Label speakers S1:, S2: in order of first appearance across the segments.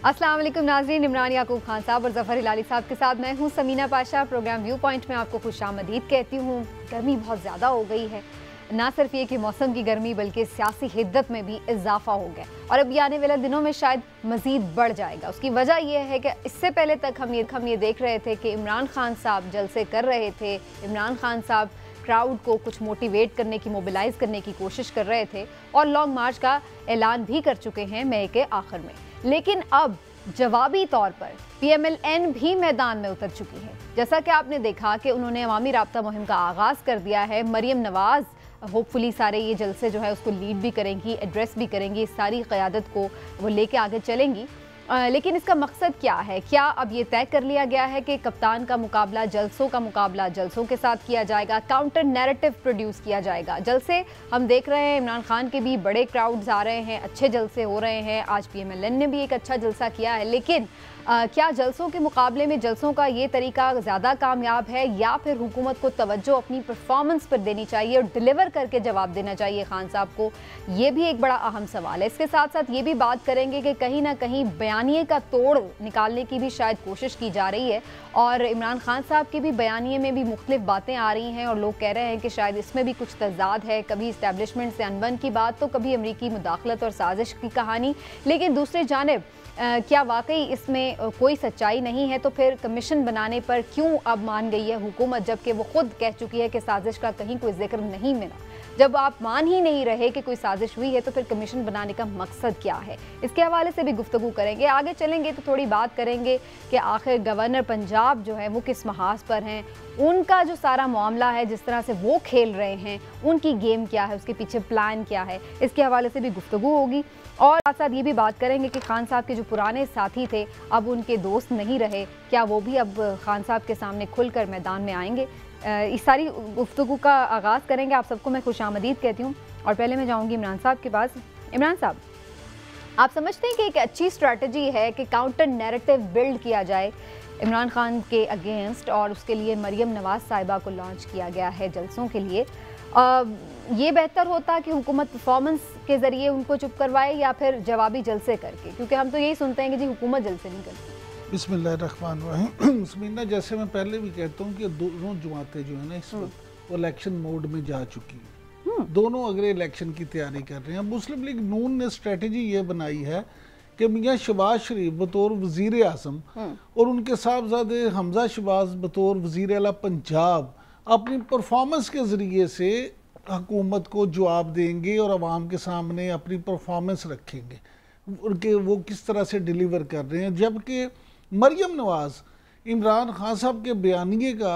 S1: अस्सलाम वालेकुम नाज़रीन, इमरान याकूब खान साहब और ज़फ़र हिलाली साहब के साथ मैं हूं Samina Pasha. Programme viewpoint में आपको खुशामदीद कहती हूं। गर्मी बहुत ज़्यादा हो गई है, ना सिर्फ ये कि मौसम की गर्मी बल्कि सियासी हिद्दत में भी इजाफा हो गया और अब आने वाले दिनों में शायद मज़ीद बढ़ जाएगा। उसकी वजह यह है कि इससे पहले तक हम ये देख रहे थे कि इमरान खान साहब जलसे कर रहे थे, इमरान खान साहब क्राउड को कुछ मोटिवेट करने की, मोबिलाइज करने की कोशिश कर रहे थे और लॉन्ग मार्च का ऐलान भी कर चुके हैं मई के आखिर में। लेकिन अब जवाबी तौर पर PMLN भी मैदान में उतर चुकी है। जैसा कि आपने देखा कि उन्होंने अवामी राब्ता मुहिम का आगाज़ कर दिया है। मरियम नवाज़ होपफुली सारे ये जलसे जो है उसको लीड भी करेंगी, एड्रेस भी करेंगी, इस सारी क़यादत को वो लेके आगे चलेंगी। लेकिन इसका मकसद क्या है? क्या अब ये तय कर लिया गया है कि कप्तान का मुकाबला जलसों के साथ किया जाएगा, काउंटर नैरेटिव प्रोड्यूस किया जाएगा? जलसे हम देख रहे हैं, इमरान खान के भी बड़े क्राउड्स आ रहे हैं, अच्छे जलसे हो रहे हैं। आज PMLN ने भी एक अच्छा जलसा किया है, लेकिन क्या जलसों के मुकाबले में जलसों का ये तरीका ज़्यादा कामयाब है या फिर हुकूमत को तवज्जो अपनी परफॉर्मेंस पर देनी चाहिए और डिलीवर करके जवाब देना चाहिए खान साहब को? ये भी एक बड़ा अहम सवाल है। इसके साथ साथ ये भी बात करेंगे कि कहीं ना कहीं बयानिए का तोड़ निकालने की भी शायद कोशिश की जा रही है और इमरान खान साहब के भी बयानिए में भी मुख्तलिफ बातें आ रही हैं और लोग कह रहे हैं कि शायद इसमें भी कुछ तजाद है। कभी इस्टेब्लिशमेंट से अनबन की बात तो कभी अमरीकी मुदाखलत और साजिश की कहानी। लेकिन दूसरी जानिब क्या वाकई इसमें कोई सच्चाई नहीं है? तो फिर कमीशन बनाने पर क्यों अब मान गई है हुकूमत, जबकि वो खुद कह चुकी है कि साजिश का कहीं कोई जिक्र नहीं मिला? जब आप मान ही नहीं रहे कि कोई साजिश हुई है तो फिर कमीशन बनाने का मकसद क्या है? इसके हवाले से भी गुफ्तगू करेंगे। आगे चलेंगे तो थोड़ी बात करेंगे कि आखिर गवर्नर पंजाब जो है वो किस महाज पर हैं, उनका जो सारा मामला है, जिस तरह से वो खेल रहे हैं, उनकी गेम क्या है, उसके पीछे प्लान क्या है, इसके हवाले से भी गुफ्तगू होगी। और साथ साथ ये भी बात करेंगे कि खान साहब के जो पुराने साथी थे अब उनके दोस्त नहीं रहे, क्या वो भी अब खान साहब के सामने खुलकर मैदान में आएंगे? इस सारी गुफ्तगू का आगाज़ करेंगे। आप सबको मैं खुशामदीद कहती हूँ और पहले मैं जाऊँगी इमरान साहब के पास। इमरान साहब, आप समझते हैं कि एक अच्छी स्ट्रैटेजी है कि काउंटर नैरेटिव बिल्ड किया जाए इमरान खान के अगेंस्ट और उसके लिए मरियम नवाज़ साहिबा को लॉन्च किया गया है जलसों के लिए? ये बेहतर होता कि हुकूमत परफॉर्मेंस के ज़रिए उनको चुप करवाए या फिर जवाबी जलसे करके? क्योंकि हम तो यही सुनते हैं कि जी हुकूमत जलसे नहीं करती।
S2: बिस्मिल्लाहिर्रहमानिर्रहीम। समीना, जैसे मैं पहले भी कहता हूँ कि दोनों जमातें जो है ना इस वक्त वो इलेक्शन मोड में जा चुकी हैं। दोनों अगले इलेक्शन की तैयारी कर रहे हैं। मुस्लिम लीग नून ने स्ट्रेटजी ये बनाई है कि मियाँ शहबाज शरीफ बतौर वज़ीर आज़म और उनके साहबजादे हमजा शहबाज बतौर वज़ीर आला पंजाब अपनी परफॉर्मेंस के ज़रिए से हुकूमत को जवाब देंगे और आवाम के सामने अपनी परफॉर्मेंस रखेंगे कि वो किस तरह से डिलीवर कर रहे हैं। जबकि मरियम नवाज़ इमरान खान साहब के बयानिए का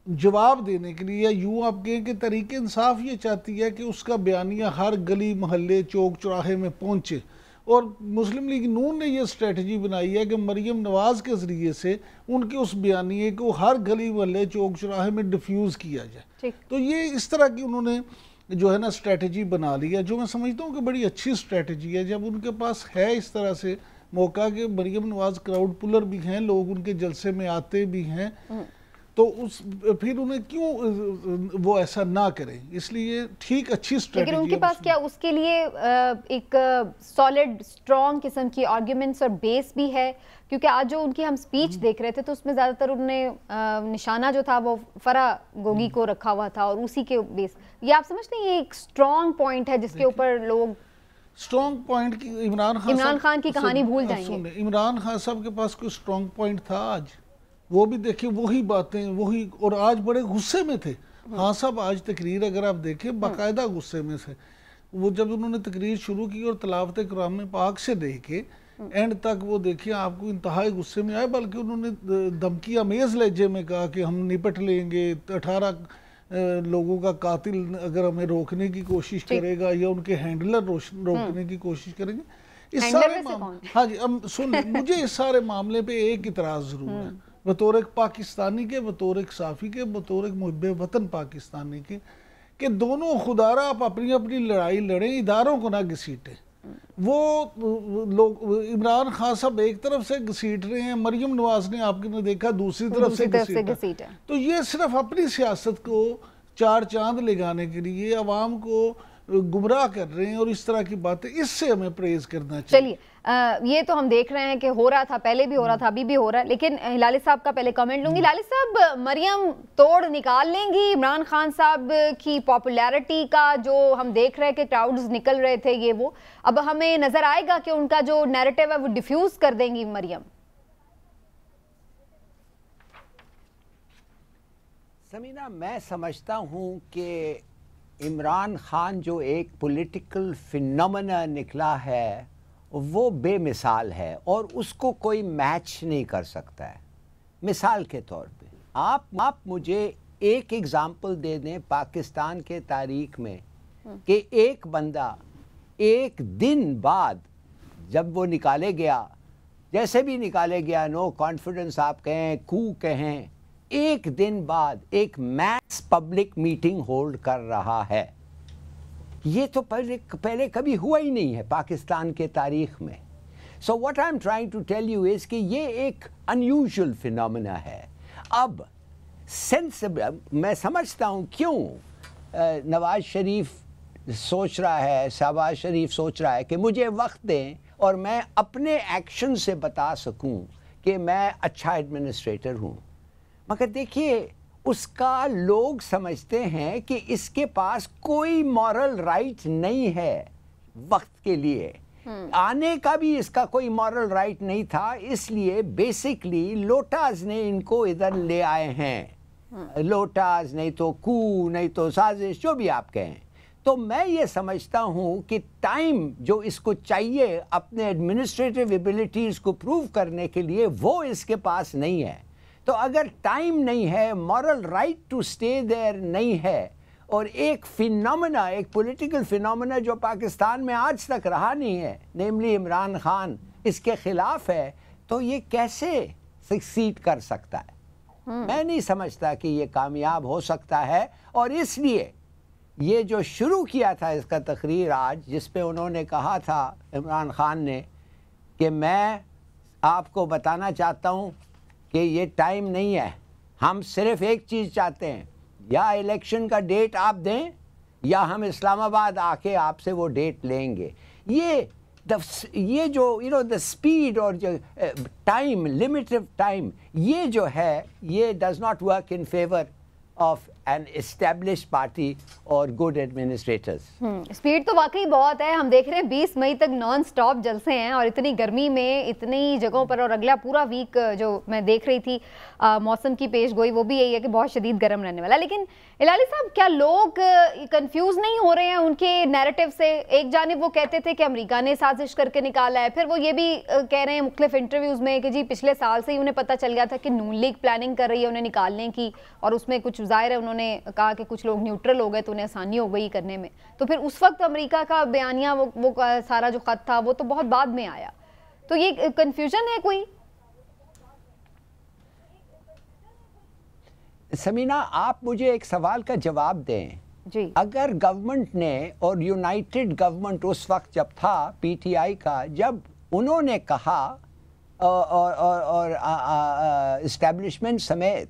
S2: जवाब देने के लिए, या यूँ आप कहें कि तरीके इंसाफ ये चाहती है कि उसका बयानिया हर गली मोहल्ले चौक चौराहे में पहुँचे। और मुस्लिम लीग नून ने यह स्ट्रेटजी बनाई है कि मरियम नवाज़ के ज़रिए से उनके उस बयानिए को हर गली मोहल्ले चौक चौराहे में डिफ्यूज़ किया जाए। तो ये इस तरह की उन्होंने जो है ना स्ट्रेटजी बना ली है, जो मैं समझता हूँ कि बड़ी अच्छी स्ट्रेटजी है। जब उनके पास है इस तरह से मौका कि मरियम नवाज़ क्राउड पुलर भी हैं, लोग उनके जलसे में आते भी हैं, तो फिर उन्हें क्यों वो ऐसा ना करें? इसलिए ठीक अच्छी स्ट्रेटजी।
S1: लेकिन उनके पास क्या उसके लिए एक सॉलिड स्ट्रॉन्ग किस्म की आर्ग्यूमेंट्स और बेस भी है? क्योंकि आज जो उनकी हम स्पीच देख रहे थे तो उसमें ज़्यादातर उन्होंने निशाना जो था वो फरा गोगी को रखा हुआ था और उसी के बेस, ये आप समझते हैं ये एक स्ट्रॉन्ग पॉइंट है जिसके ऊपर लोग
S2: स्ट्रॉन्ग पॉइंट की इमरान
S1: खान की कहानी भूल जाएंगे?
S2: इमरान खान साहब के पास कोई स्ट्रॉन्ग पॉइंट था आज? वो भी देखिए वही बातें वही, और आज बड़े गुस्से में थे हाँ साहब। आज तकरीर अगर आप देखें बाकायदा गुस्से में से वो जब उन्होंने तकरीर शुरू की और तलावत कुरान पाक से लेके एंड तक वो देखिए आपको इंतहाई गुस्से में आए। बल्कि उन्होंने धमकी अमेज लहजे में कहा कि हम निपट लेंगे, 18 लोगों का कातिल अगर हमें रोकने की कोशिश करेगा या उनके हैंडलर रोकने की कोशिश करेंगे। इस सारे मामले, हाँ जी, अब सुन मुझे इस सारे मामले पे एक इतराज़ ज़रूर है बतौर एक पाकिस्तानी के, बतौर एक साफ़ी के, बतौर एक मुहिब्बे वतन पाकिस्तानी के, कि दोनों खुदारा आप अपनी अपनी लड़ाई लड़ें, इदारों को ना घसीटें। वो लोग इमरान खान साहब एक तरफ से घसीट रहे हैं, मरियम नवाज़ ने आपने देखा दूसरी तरफ से घसीटा। तो ये सिर्फ अपनी सियासत को चार चांद लगाने के लिए, आवाम को गुमराह कर रहे हैं और इस तरह की बातें, इससे हमें प्रेज करना चाहिए।
S1: चलिए, ये तो हम देख रहे हैं कि हो रहा था, पहले भी हो रहा था, अभी भी हो रहा है, लेकिन हिलाली साहब का पहले कमेंट लूंगी। हिलाली साहब, मरियम तोड़ निकाल लेंगी इमरान खान साहब की पॉपुलैरिटी का, जो हम देख रहे हैं कि क्राउड्स निकल रहे थे, ये वो अब हमें नजर आएगा कि उनका जो नैरेटिव है वो डिफ्यूज कर देंगी मरियम?
S3: समीना, मैं समझता हूं कि इमरान खान जो एक पॉलिटिकल फिनोमेना निकला है वो बेमिसाल है और उसको कोई मैच नहीं कर सकता है। मिसाल के तौर पे आप मुझे एक एग्जांपल दे दें पाकिस्तान के तारीख में कि एक बंदा एक दिन बाद जब वो निकाले गया, जैसे भी निकाले गया, नो कॉन्फिडेंस आप कहें, कू कहें, एक दिन बाद एक मैस पब्लिक मीटिंग होल्ड कर रहा है। ये तो पहले कभी हुआ ही नहीं है पाकिस्तान के तारीख में। So what I am trying to tell you is कि ये एक अनयूजुअल फिनोमेना है। अब मैं समझता हूँ क्यों नवाज शरीफ सोच रहा है, शहबाज शरीफ सोच रहा है कि मुझे वक्त दें और मैं अपने एक्शन से बता सकूं कि मैं अच्छा एडमिनिस्ट्रेटर हूं। मगर देखिए, उसका लोग समझते हैं कि इसके पास कोई मॉरल राइट नहीं है वक्त के लिए, आने का भी इसका कोई मॉरल राइट नहीं था, इसलिए बेसिकली लोटास ने इनको इधर ले आए हैं। लोटास नहीं तो कू, नहीं तो साजिश, जो भी आप कहें। तो मैं ये समझता हूँ कि टाइम जो इसको चाहिए अपने एडमिनिस्ट्रेटिव एबिलिटीज़ को प्रूव करने के लिए, वो इसके पास नहीं है। तो अगर टाइम नहीं है, moral right to stay there नहीं है, और एक फिनोमेना, एक पॉलिटिकल फिनोमेना जो पाकिस्तान में आज तक रहा नहीं है, नेमली इमरान खान, इसके खिलाफ है, तो ये कैसे सक्सीड कर सकता है? मैं नहीं समझता कि ये कामयाब हो सकता है। और इसलिए ये जो शुरू किया था इसका तकरीर आज, जिस पे उन्होंने कहा था इमरान खान ने कि मैं आपको बताना चाहता हूँ कि ये टाइम नहीं है, हम सिर्फ एक चीज़ चाहते हैं, या इलेक्शन का डेट आप दें या हम इस्लामाबाद आके आपसे वो डेट लेंगे। ये जो द स्पीड और जो टाइम, लिमिटेड टाइम, ये जो है, ये does not work in favour of an established party और गुड एडमिनिस्ट्रेटर्स।
S1: स्पीड तो वाकई बहुत है। हम देख रहे हैं 20 मई तक नॉन स्टॉप जलसे हैं, और इतनी गर्मी में इतनी जगहों पर, और अगला पूरा वीक जो मैं देख रही थी मौसम की पेश गोई, वो भी यही है कि बहुत शदीद गर्म रहने वाला है। लेकिन इलाली साहब, क्या लोग कंफ्यूज नहीं हो रहे हैं उनके नैरेटिव से? एक जानिब वो कहते थे कि अमेरिका ने साजिश करके निकाला है, फिर वो ये भी कह रहे हैं मुख्तलिफ इंटरव्यूज़ में कि जी पिछले साल से ही उन्हें पता चल गया था कि नून लीग प्लानिंग कर रही है उन्हें निकालने की, और उसमें कुछ ज़ाहिर है उन्होंने कहा कि कुछ लोग न्यूट्रल हो गए तो उन्हें आसानी हो गई करने में। तो फिर उस वक्त अमेरिका का बयानिया, वो सारा जो खत था, वो तो बहुत बाद में आया। तो ये कंफ्यूजन है कोई?
S3: समीना, आप मुझे एक सवाल का जवाब दें जी। अगर गवर्नमेंट ने, और यूनाइटेड गवर्नमेंट उस वक्त जब था पीटीआई का, जब उन्होंने कहा और इस्टेब्लिशमेंट समेत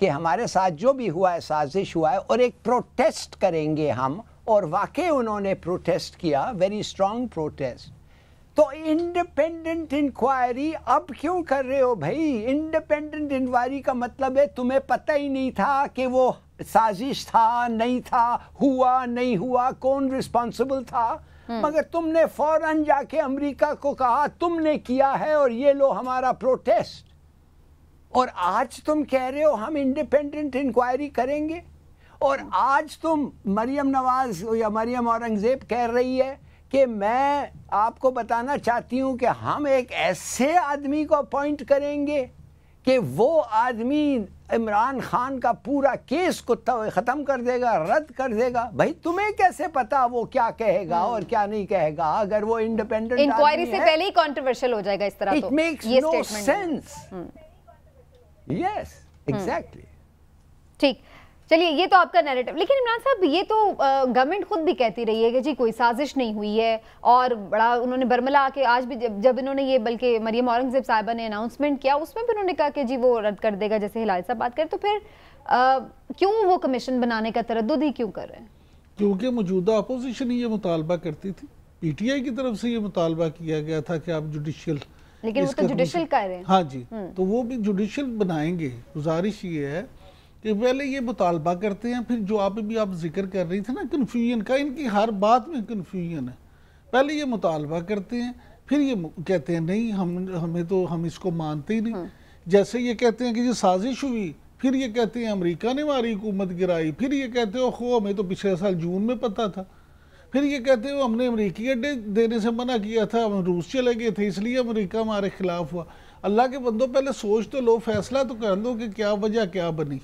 S3: कि हमारे साथ जो भी हुआ है साजिश हुआ है और एक प्रोटेस्ट करेंगे हम, और वाकई उन्होंने प्रोटेस्ट किया, वेरी स्ट्रॉन्ग प्रोटेस्ट, तो इंडिपेंडेंट इंक्वायरी अब क्यों कर रहे हो भाई? इंडिपेंडेंट इंक्वायरी का मतलब है तुम्हें पता ही नहीं था कि वो साजिश था, नहीं था, हुआ नहीं हुआ, कौन रिस्पॉन्सिबल था, मगर तुमने फौरन जाके अमेरिका को कहा तुमने किया है और ये लो हमारा प्रोटेस्ट। और आज तुम कह रहे हो हम इंडिपेंडेंट इंक्वायरी करेंगे, और आज तुम मरियम नवाज या मरियम औरंगजेब कह रही है कि मैं आपको बताना चाहती हूँ कि हम एक ऐसे आदमी को अपॉइंट करेंगे कि वो आदमी इमरान खान का पूरा केस को ख़त्म कर देगा, रद्द कर देगा। भाई तुम्हें कैसे पता वो क्या कहेगा और क्या नहीं कहेगा? अगर वो इंडिपेंडेंट
S1: इंक्वायरी से पहले ही कंट्रोवर्शियल हो जाएगा इस तरह,
S3: it makes no sense. Yes, exactly.
S1: ठीक, चलिए, ये तो आपका नैरेटिव। लेकिन इमरान साहब, ये तो गवर्नमेंट खुद भी कहती रही है कि जी कोई साजिश नहीं हुई है, और बड़ा उन्होंने बरमला के आज भी जब इन्होंने ये, बल्कि मरियम औरंगजेब साहिबा ने अनाउंसमेंट किया, उसमें भी उन्होंने कहा कि जी वो रद्द कर देगा, जैसे हिलाल साहब बात करें। तो फिर क्यों वो कमीशन बनाने का तरद्दुद ही क्यों कर रहे हैं?
S2: क्योंकि मौजूदा अपोजिशन ये मुतालबा करती थी, पीटीआई की तरफ से ये मुतालबा किया गया था कि आप जुडिशियल,
S1: लेकिन वो तो जुडिशियल कर रहे हैं।
S2: हाँ जी, तो वो भी जुडिशियल बनाएंगे। गुजारिश ये है कि पहले ये मुतालबा करते हैं, फिर जो आप जिक्र कर रही थी ना कन्फ्यूजन का, इनकी हर बात में कन्फ्यूजन है। पहले ये मुतालबा करते हैं, फिर ये कहते हैं नहीं हम इसको मानते ही नहीं। जैसे ये कहते हैं कि ये साजिश हुई, फिर ये कहते हैं अमेरिका ने हमारी हुकूमत गिराई, फिर ये कहते हो खो हमें तो पिछले साल जून में पता था, फिर ये कहते हो हमने अमेरिकी अड्डे देने से मना किया था, हम रूस चले गए थे इसलिए अमेरिका हमारे खिलाफ हुआ। अल्लाह के बंदो पहले सोच तो लो, फैसला तो कर दो कि क्या वजह क्या बनी।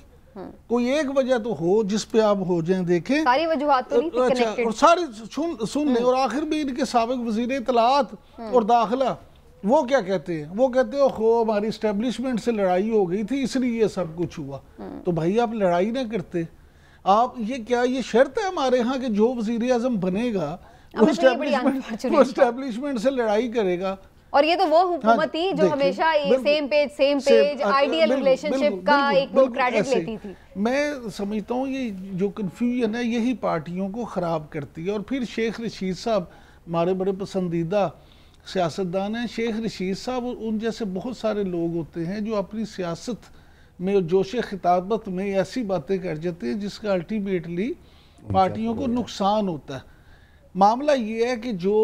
S2: कोई एक वजह तो हो जिस पे आप हो जाएं, देखें
S1: सारी वजूहात तो नहीं थी
S2: अच्छा,
S1: कनेक्टेड।
S2: और सारी सुन लें। और आखिर में इनके साबिक वजीर इत्तलात और दाखिला वो क्या कहते हैं, वो कहते हो खो हमारी स्टैब्लिशमेंट से लड़ाई हो गई थी इसलिए ये सब कुछ हुआ। तो भाई आप लड़ाई ना करते, आप ये क्या ये शर्त है हमारे यहाँ कि जो वजीर आजम बनेगा वो स्टैब्लिशमेंट से लड़ाई करेगा।
S1: और ये तो वो हुकूमत थी जो हमेशा सेम पेज आइडियल रिलेशनशिप का एक वो क्रेडिट लेती थी।
S2: मैं समझता हूँ ये जो कन्फ्यूजन है यही पार्टियों को ख़राब करती है। और फिर शेख रशीद साहब हमारे बड़े पसंदीदा सियासतदान हैं। शेख रशीद साहब उन जैसे बहुत सारे लोग होते हैं जो अपनी सियासत में जोश खिताबत में ऐसी बातें कर जाते हैं जिसका अल्टीमेटली पार्टियों को नुकसान होता है। मामला ये है कि जो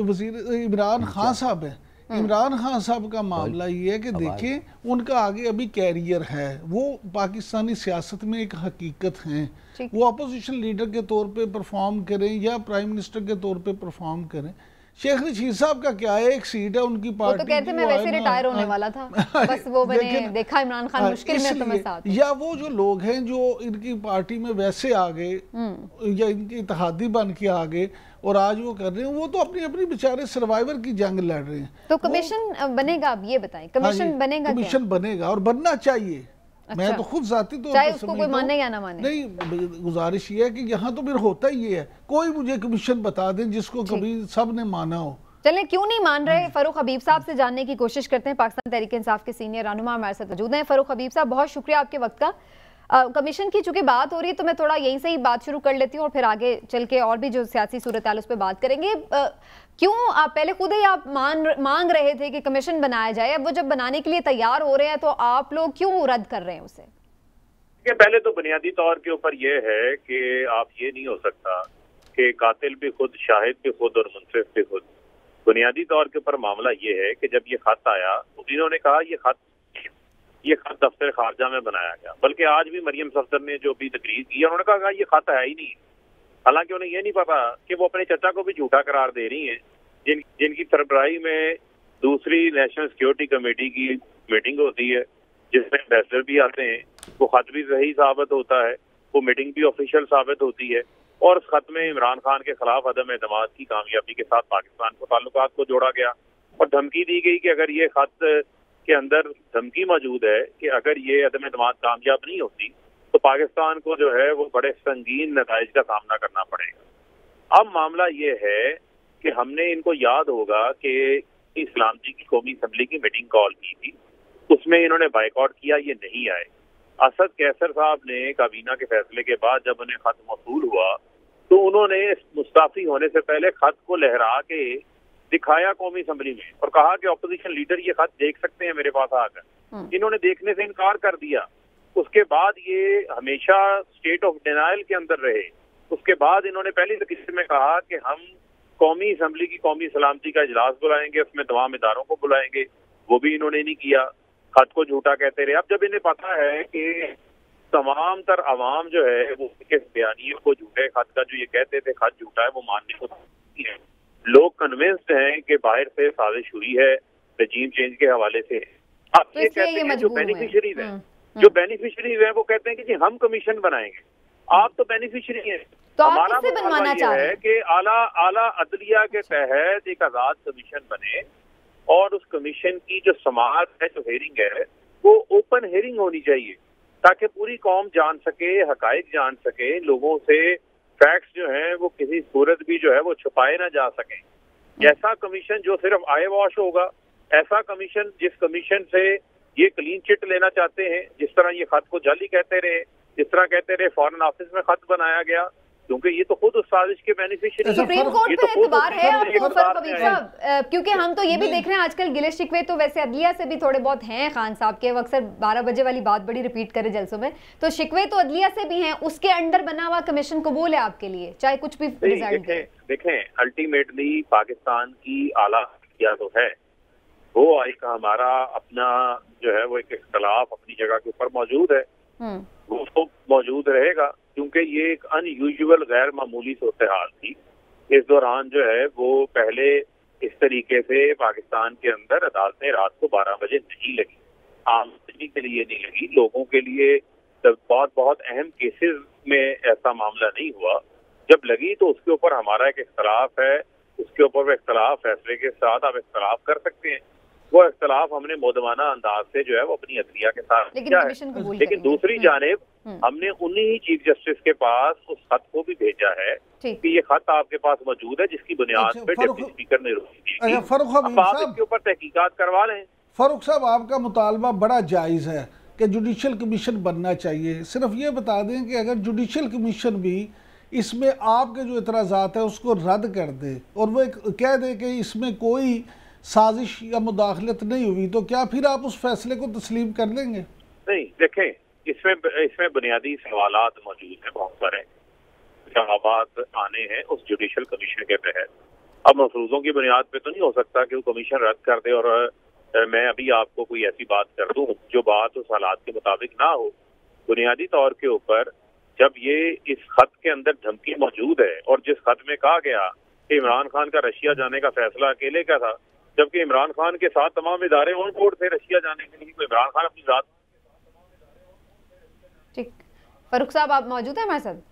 S2: वजीर इमरान खान साहब है, इमरान खान साहब का मामला ये है कि देखें उनका आगे अभी कैरियर है, वो पाकिस्तानी सियासत में एक हकीकत हैं। वो अपोजिशन लीडर के तौर पे परफॉर्म करें या प्राइम मिनिस्टर के तौर पे परफॉर्म करें। शेख रशीद साहब का क्या है, एक सीट है उनकी पार्टी,
S1: वो तो कहते मैं वैसे रिटायर होने वाला था, बस वो मैंने देखा इमरान खान मुश्किल में तो मैं साथ।
S2: या वो जो लोग हैं जो इनकी पार्टी में वैसे आ गए या इनके इत्तेहादी बन के आ गए और आज वो कर रहे हैं, वो तो अपनी अपनी बेचारे सर्वाइवर की जंग लड़ रहे हैं।
S1: तो कमीशन बनेगा, आप ये बताएं कमीशन बनेगा?
S2: कमीशन बनेगा और बनना चाहिए। अच्छा। मैं तो खुद जाती तो
S1: चाहे उसको कोई माने या ना माने,
S2: नहीं गुजारिश ये है कि यहाँ तो फिर होता ही ये है, कोई मुझे कमीशन बता दें जिसको कभी सब ने माना हो।
S1: चलें, क्यों नहीं मान रहे, फरूख हबीब साहब से जानने की कोशिश करते हैं। पाकिस्तान तहरीक इंसाफ के सीनियर रहनुमा हमारे साथ मौजूद हैं। फरूख हबीब साहब, बहुत शुक्रिया आपके वक्त का। कमीशन की चूंकि बात हो रही है तो मैं थोड़ा यहीं से ही बात शुरू कर लेती हूँ और फिर आगे चल के और भी जो सियासी सूरत हाल उस पर बात करेंगे। क्यों आप पहले खुद ही आप मांग रहे थे कि कमीशन बनाया जाए, अब वो जब बनाने के लिए तैयार हो रहे हैं तो आप लोग क्यों रद्द कर रहे हैं उसे?
S4: पहले तो बुनियादी तौर के ऊपर यह है कि आप ये नहीं हो सकता कि कातिल भी खुद, शाहिद भी खुद और मुनसिफ भी खुद। बुनियादी तौर के ऊपर मामला ये है कि जब ये खत आया तो इन्होंने कहा ये खत दफ्तर खारजा में बनाया गया, बल्कि आज भी मरियम सफदर ने जो भी तकरीर की है उन्होंने कहा ये खत है ही नहीं। हालांकि उन्हें ये नहीं पता कि वो अपने चचा को भी झूठा करार दे रही है, जिनकी सरबराही में दूसरी नेशनल सिक्योरिटी कमेटी की मीटिंग होती है जिसमें एम्बेसडर भी आते हैं। वो खत भी सही साबित होता है, वो मीटिंग भी ऑफिशियल साबित होती है और उस खत में इमरान खान के खिलाफ अदम एतमाद की कामयाबी के साथ पाकिस्तान को ताल्लुकात को जोड़ा गया और धमकी दी गई कि अगर ये खत के अंदर धमकी मौजूद है कि अगर ये अदम एतमाद कामयाब नहीं होती तो पाकिस्तान को जो है वो बड़े संगीन नताइज का सामना करना पड़ेगा। अब मामला ये है कि हमने इनको याद होगा कि इस्लामी की कौमी असम्बली की मीटिंग कॉल की थी, उसमें इन्होंने बाइकआउट किया, ये नहीं आए। असद कैसर साहब ने काबीना के फैसले के बाद जब उन्हें खत मौसूल हुआ तो उन्होंने मुस्ताफी होने से पहले खत को लहरा के दिखाया कौमी असम्बली में और कहा कि ऑपोजिशन लीडर ये खत देख सकते हैं मेरे पास आकर। इन्होंने देखने से इनकार कर दिया। उसके बाद ये हमेशा स्टेट ऑफ डिनाइल के अंदर रहे। उसके बाद इन्होंने पहली तकरीर में कहा कि हम कौमी असम्बली की कौमी सलामती का इजलास बुलाएंगे, उसमें तमाम इदारों को बुलाएंगे, वो भी इन्होंने नहीं किया। खत को झूठा कहते रहे। अब जब इन्हें पता है कि तमाम तर अवाम जो है वो के बयानियों को झूठे खत का जो ये कहते थे खत झूठा है वो मानने को है। लोग कन्विंस्ड हैं कि बाहर से साजिश हुई है रजीम चेंज के हवाले से। अब
S1: तो
S4: ये कहते हैं जो बेनिफिशरीज हैं वो कहते हैं कि जी हम कमीशन बनाएंगे, आप तो बेनिफिशरी हैं।
S1: तो
S4: हमारा बनवाना है कि आला अदलिया के तहत एक आजाद कमीशन बने और उस कमीशन की जो समाअत है, जो हेयरिंग है, वो ओपन हेयरिंग होनी चाहिए ताकि पूरी कौम जान सके, हकाइक जान सके, लोगों से फैक्ट्स जो हैं वो किसी सूरत भी जो है वो छुपाए ना जा सकें। ऐसा कमीशन जो सिर्फ आय वॉश होगा, ऐसा कमीशन जिस कमीशन से ये क्लीन चिट लेना चाहते हैं, जिस तरह ये खत को जाली कहते रहे, जिस तरह कहते रहे फॉरेन ऑफिस में खत बनाया गया, क्योंकि ये तो खुद उस साजिश के बेनिफिशियरी हैं।
S1: सुप्रीम कोर्ट
S4: ये
S1: पे
S4: तो खुद
S1: एतबार है आपको फरूख हबीब
S4: है।
S1: साहब? क्योंकि हम तो ये भी देख रहे हैं आजकल गिले शिकवे तो वैसे अदलिया से भी थोड़े बहुत हैं खान साहब के, अक्सर 12 बजे वाली बात बड़ी रिपीट करे जलसों में, तो शिकवे तो अदलिया से भी हैं, उसके अंडर बना हुआ कमीशन कबूल है आपके लिए चाहे कुछ भी रिजल्ट दे?
S4: देखें अल्टीमेटली पाकिस्तान की आला किया तो है वो एक हमारा अपना जो है वो एक इख्तलाफ अपनी जगह के ऊपर मौजूद है, वो तो मौजूद रहेगा क्योंकि ये एक अनयूजुअल गैर मामूली सूरत हाल थी। इस दौरान जो है वो पहले इस तरीके से पाकिस्तान के अंदर अदालतें रात को 12 बजे नहीं लगी, आम आदमी के लिए नहीं लगी, लोगों के लिए बहुत बहुत अहम केसेस में ऐसा मामला नहीं हुआ। जब लगी तो उसके ऊपर हमारा एक इख्तलाफ है, उसके ऊपर वो इख्तलाफ फैसले के साथ आप इख्तलाफ कर सकते हैं। वो इख्तलाफ हमने मोदमाना अंदाज से जो है वो अपनी अदलिया के साथ किया है। लेकिन दूसरी जानिब हमने उन्हीं चीफ जस्टिस के पास उस खत को भी भेजा है कि ये खत आपके पास मौजूद है जिसकी बुनियाद पे डिप्टी स्पीकर ने रोक दी। आप इसके ऊपर तहकीकात करवा लें।
S2: फारूक साहब, आपका मुतालबा बड़ा जायज़ है कि जुडिशल कमीशन बनना चाहिए। सिर्फ ये बता दें कि अगर जुडिशल कमीशन भी इसमें आपके जो इतराज़ात है उसको रद्द कर दे और वो कह दे कि इसमें कोई साजिश या मुदाखलत नहीं हुई, तो क्या फिर आप उस फैसले को तस्लीम कर लेंगे?
S4: नहीं, देखें इसमें बुनियादी सवालात मौजूद हैं, बहुत सारे जवाबात आने हैं उस जुडिशल कमीशन के तहत। अब मफरूजों की बुनियाद पे तो नहीं हो सकता कि वो कमीशन रद्द कर दे और मैं अभी आपको कोई ऐसी बात कर दूं जो बात उस हालात के मुताबिक ना हो। बुनियादी तौर के ऊपर जब ये इस खत के अंदर धमकी मौजूद है और जिस खत में कहा गया कि इमरान खान का रशिया जाने का फैसला अकेले का था, जबकि इमरान खान के साथ तमाम इदारे ऑन बोर्ड थे रशिया जाने के लिए, तो इमरान खान अपनी जात।
S1: ठीक, फारूक साहब आप मौजूद हैं हमारे साथ?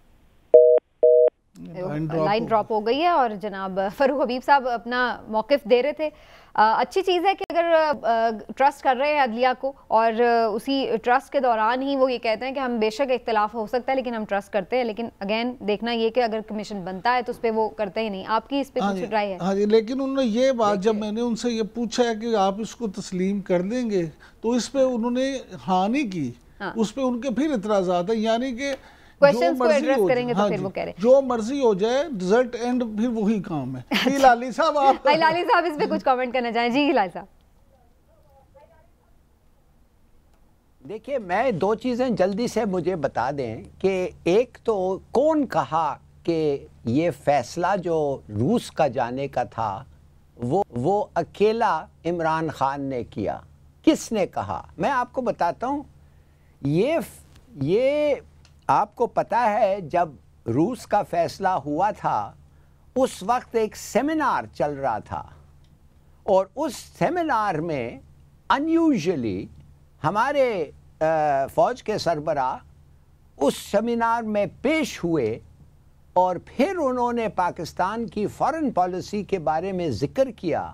S1: लाइन ड्रॉप हो गई है और जनाब फरूख हबीब साहब अपना मौक़िफ़ दे रहे थे। अच्छी चीज़ है कि अगर ट्रस्ट कर रहे हैं अदलिया को और उसी ट्रस्ट के दौरान ही वो ये कहते हैं कि हम बेशक इख्तलाफ हो सकता है लेकिन हम ट्रस्ट करते हैं, लेकिन अगेन देखना ये कि अगर कमीशन बनता है तो उस पर वो करते ही नहीं। आपकी इस पर कुछ राय है?
S2: हाँ जी, लेकिन उन्होंने ये बात जब मैंने उनसे ये पूछा है कि आप इसको तस्लीम कर देंगे तो इस पर उन्होंने हाँ नहीं की। उस पर उनके फिर इतराज़ात है, यानी कि
S1: क्वेश्चंस को एड्रेस करेंगे तो फिर वो कह रहे हैं
S2: जो मर्जी हो जाए रिजल्ट एंड फिर वही काम है। जी लाली साहब, आप
S1: लाली साहब इस पे कुछ कमेंट करना चाहें? जी लाली साहब।
S3: देखिए, मैं दो चीज़ें जल्दी से मुझे बता दें कि एक तो कौन कहा कि ये फैसला जो रूस का जाने का था वो अकेला इमरान खान ने किया? किसने कहा? मैं आपको बताता हूँ। ये आपको पता है जब रूस का फैसला हुआ था उस वक्त एक सेमिनार चल रहा था और उस सेमिनार में अनयूजुअली हमारे फ़ौज के सरबराह उस सेमिनार में पेश हुए और फिर उन्होंने पाकिस्तान की फ़ॉरेन पॉलिसी के बारे में ज़िक्र किया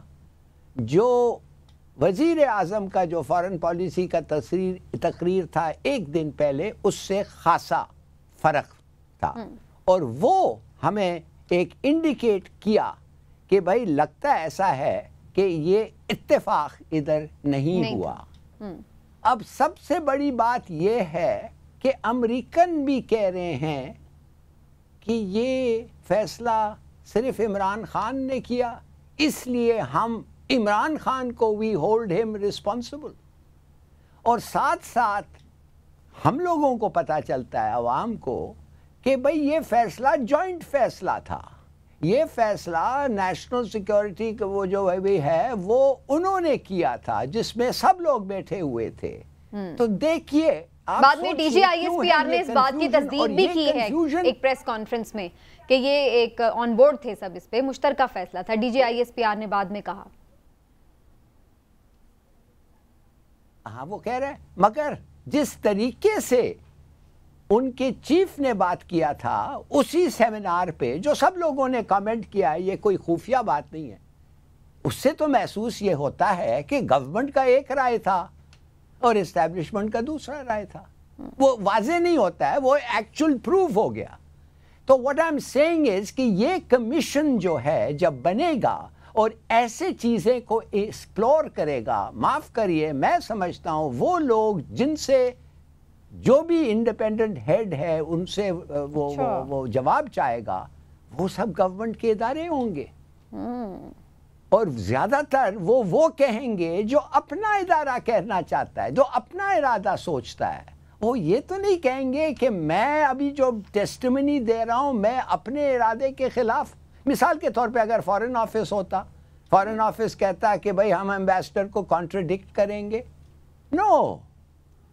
S3: जो वज़ीर आज़म का जो फ़ॉरेन पॉलिसी का तकरीर था एक दिन पहले उससे ख़ासा फ़र्क था और वो हमें एक इंडिकेट किया कि भाई लगता ऐसा है कि ये इत्तेफाक इधर नहीं हुआ। अब सबसे बड़ी बात ये है कि अमेरिकन भी कह रहे हैं कि ये फ़ैसला सिर्फ इमरान खान ने किया, इसलिए हम इमरान खान को वी होल्ड हिम रिस्पॉन्सिबल। और साथ साथ हम लोगों को पता चलता है अवाम को कि भाई ये फैसला जॉइंट फैसला था, ये फैसला नेशनल सिक्योरिटी का वो जो भी है वो उन्होंने किया था जिसमें सब लोग बैठे हुए थे। तो देखिए
S1: बाद में DGISPR ने इस बात की तस्दीक भी की है एक प्रेस कॉन्फ्रेंस में कि ये एक ऑन बोर्ड थे सब, इस पे मुश्तरका फैसला था। DGISPR ने बाद में कहा।
S3: हाँ, वो कह रहे हैं, मगर जिस तरीके से उनके चीफ ने बात किया था उसी सेमिनार पे जो सब लोगों ने कमेंट किया है, ये कोई खुफिया बात नहीं है, उससे तो महसूस ये होता है कि गवर्नमेंट का एक राय था और एस्टैब्लिशमेंट का दूसरा राय था। वो वाजे नहीं होता है, वो एक्चुअल प्रूफ हो गया। तो what I am saying is कि ये कमीशन जो है जब बनेगा और ऐसे चीज़ें को एक्सप्लोर करेगा, माफ़ करिए मैं समझता हूँ वो लोग जिनसे जो भी इंडिपेंडेंट हेड है उनसे वो जवाब चाहेगा, वो सब गवर्नमेंट के इदारे होंगे। और ज्यादातर वो कहेंगे जो अपना इदारा कहना चाहता है, जो अपना इरादा सोचता है। वो ये तो नहीं कहेंगे कि मैं अभी जो टेस्टिमनी दे रहा हूं मैं अपने इरादे के खिलाफ। मिसाल के तौर पे अगर फॉरेन ऑफिस होता, फॉरेन ऑफिस कहता है कि भाई हम एम्बेसडर को कॉन्ट्रडिक्ट करेंगे, नो,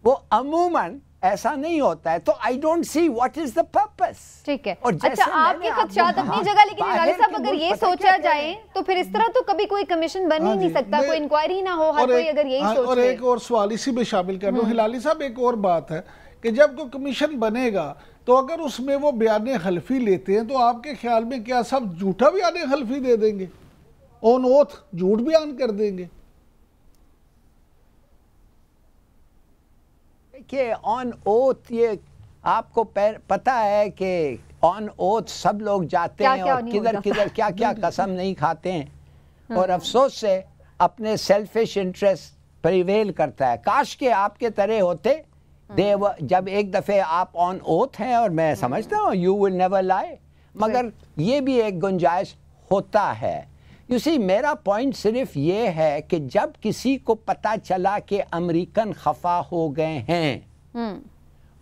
S3: वो अमूमन ऐसा नहीं होता है। तो I don't see what is the purpose.
S1: ठीक है, अच्छा आपके खदशात अपनी जगह, लेकिन इलाही साहब अगर ये सोचा जाए तो फिर इस तरह तो कभी कोई कमीशन बन ही नहीं सकता, कोई इंक्वायरी ना हो, हर कोई अगर यही सोच।
S2: और एक और सवाल इसी में शामिल कर दूं हिलाली साहब, एक और बात है कि जब कोई कमीशन बनेगा तो अगर उसमें वो बयान हल्फी लेते हैं तो आपके ख्याल में क्या सब झूठा बयान हल्फी दे देंगे, ऑन ओथ झूठ बयान कर देंगे?
S3: कि ऑन ओथ ये आपको पता है कि ऑन ओथ सब लोग जाते हैं और किधर किधर क्या क्या कसम नहीं खाते हैं, और अफसोस से अपने सेल्फिश इंटरेस्ट प्रिवेल करता है। काश के आपके तरह होते, जब एक दफे आप ऑन ओथ हैं, और मैं समझता हूँ यू विल नेवर लाई, मगर ये भी एक गुंजाइश होता है। यू सी, मेरा पॉइंट सिर्फ ये है कि जब किसी को पता चला कि अमेरिकन खफा हो गए हैं,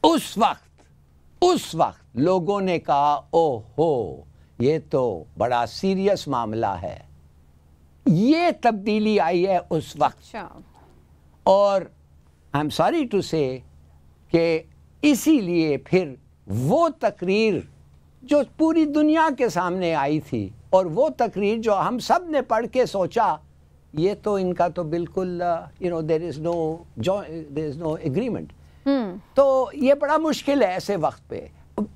S3: उस वक्त लोगों ने कहा ओहो ये तो बड़ा सीरियस मामला है। ये तब्दीली आई है उस वक्त। और आई एम सॉरी टू से कि इसीलिए फिर वो तकरीर जो पूरी दुनिया के सामने आई थी, और वो तकरीर जो हम सब ने पढ़ के सोचा ये तो इनका तो बिल्कुल देयर इज नो एग्रीमेंट। तो ये बड़ा मुश्किल है ऐसे वक्त पे।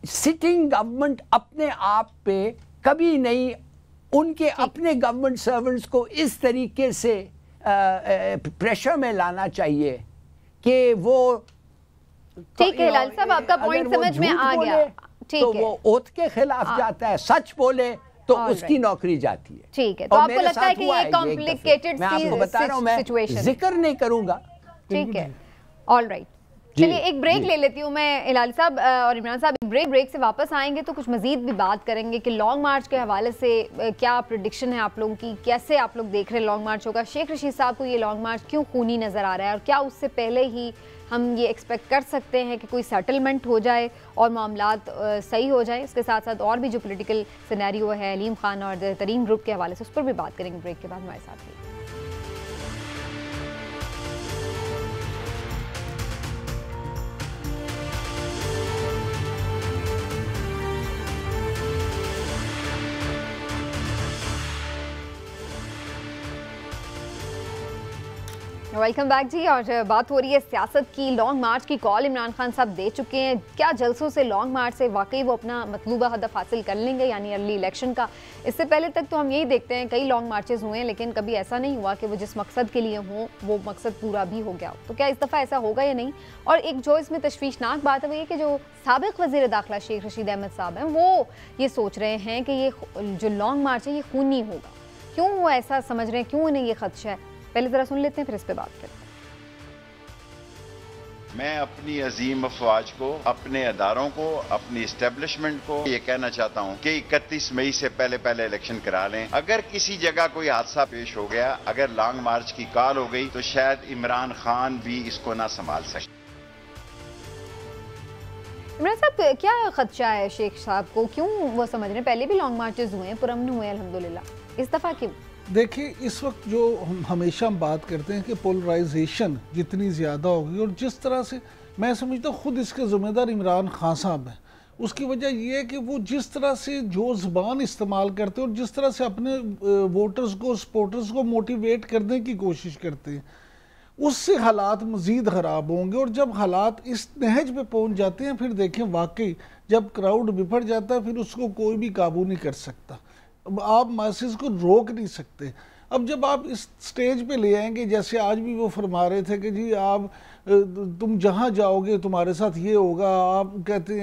S3: सिटिंग गवर्नमेंट अपने आप पे कभी नहीं उनके अपने गवर्नमेंट सर्वेंट्स को इस तरीके से प्रेशर में लाना चाहिए कि वो,
S1: ठीक है लाल साहब, आपका पॉइंट समझ में आ गया।
S3: तो वो ओथ के खिलाफ जाता है, सच बोले तो उसकी नौकरी जाती है।
S1: ठीक है, तो आपको लगता है कि ये कॉम्प्लिकेटेड
S3: मैं आपको बता रहा हूं, मैं जिक्र नहीं करूंगा।
S1: ठीक है, ऑल राइट, चलिए एक ब्रेक ले लेती हूँ मैं। इलाही साहब और इमरान साहब ब्रेक से वापस आएंगे तो कुछ मजीद भी बात करेंगे कि लॉन्ग मार्च के हवाले से क्या प्रेडिक्शन है आप लोगों की, कैसे आप लोग देख रहे हैं लॉन्ग मार्च होगा। शेख रशीद साहब को ये लॉन्ग मार्च क्यों खूनी नज़र आ रहा है, और क्या उससे पहले ही हम ये एक्सपेक्ट कर सकते हैं कि कोई सेटलमेंट हो जाए और मामलात सही हो जाए। इसके साथ साथ और भी जो पॉलिटिकल सिनेरियो है अलीम खान और तरीन ग्रुप के हवाले से, उस पर भी बात करेंगे ब्रेक के बाद। हमारे साथ ही वेलकम बैक जी। और बात हो रही है सियासत की। लॉन्ग मार्च की कॉल इमरान खान साहब दे चुके हैं। क्या जलसों से लॉन्ग मार्च से वाकई वो अपना मतलूबा हदफ हासिल कर लेंगे, यानी अर्ली इलेक्शन का? इससे पहले तक तो हम यही देखते हैं कई लॉन्ग मार्चेस हुए हैं, लेकिन कभी ऐसा नहीं हुआ कि वो जिस मकसद के लिए हों वो मकसद पूरा भी हो गया हो। तो क्या इस दफ़ा ऐसा होगा या नहीं? और एक जो इसमें तशवीशनाक बात है वो ये कि जो साबिक वज़ीर दाखिला शेख रशीद अहमद साहब हैं वो ये सोच रहे हैं कि ये जो लॉन्ग मार्च है ये खूनी होगा। क्यों वो ऐसा समझ रहे हैं, क्यों उन्हें ये खदशा है? पहले ज़रा सुन लेते हैं, फिर इस पर बात करते हैं।
S5: मैं अपनी अजीम अफवाज को, अपने अदारों को, अपनी इस्टेब्लिशमेंट को ये कहना चाहता हूँ कि 31 मई से पहले इलेक्शन करा लें। अगर किसी जगह कोई हादसा पेश हो गया, अगर लॉन्ग मार्च की कॉल हो गई, तो शायद इमरान खान भी इसको ना संभाल सके।
S1: इमरान साहब क्या खदशा है शेख साहब को, क्यों वो समझ रहे हैं? पहले भी लॉन्ग मार्चेस हुए हैं, पुरअमन हुए हैं अल्हम्दुलिल्लाह, इस दफ़ा क्यों?
S2: देखिए, इस वक्त जो हम हमेशा बात करते हैं कि पोलराइजेशन जितनी ज़्यादा होगी, और जिस तरह से मैं समझता हूँ खुद इसके ज़िम्मेदार इमरान खान साहब हैं, उसकी वजह यह है कि वो जिस तरह से जो ज़बान इस्तेमाल करते हैं और जिस तरह से अपने वोटर्स को, सपोर्टर्स को मोटिवेट करने की कोशिश करते हैं, उससे हालात मज़ीद ख़राब होंगे। और जब हालात इस नहज पे पहुँच जाते हैं, फिर देखें वाकई जब क्राउड बिफर जाता है फिर उसको कोई भी काबू नहीं कर सकता, आप मैसेज को रोक नहीं सकते। अब जब आप इस स्टेज पे ले आएंगे, जैसे आज भी वो फरमा रहे थे कि जी आप तुम जहाँ जाओगे तुम्हारे साथ ये होगा, आप कहते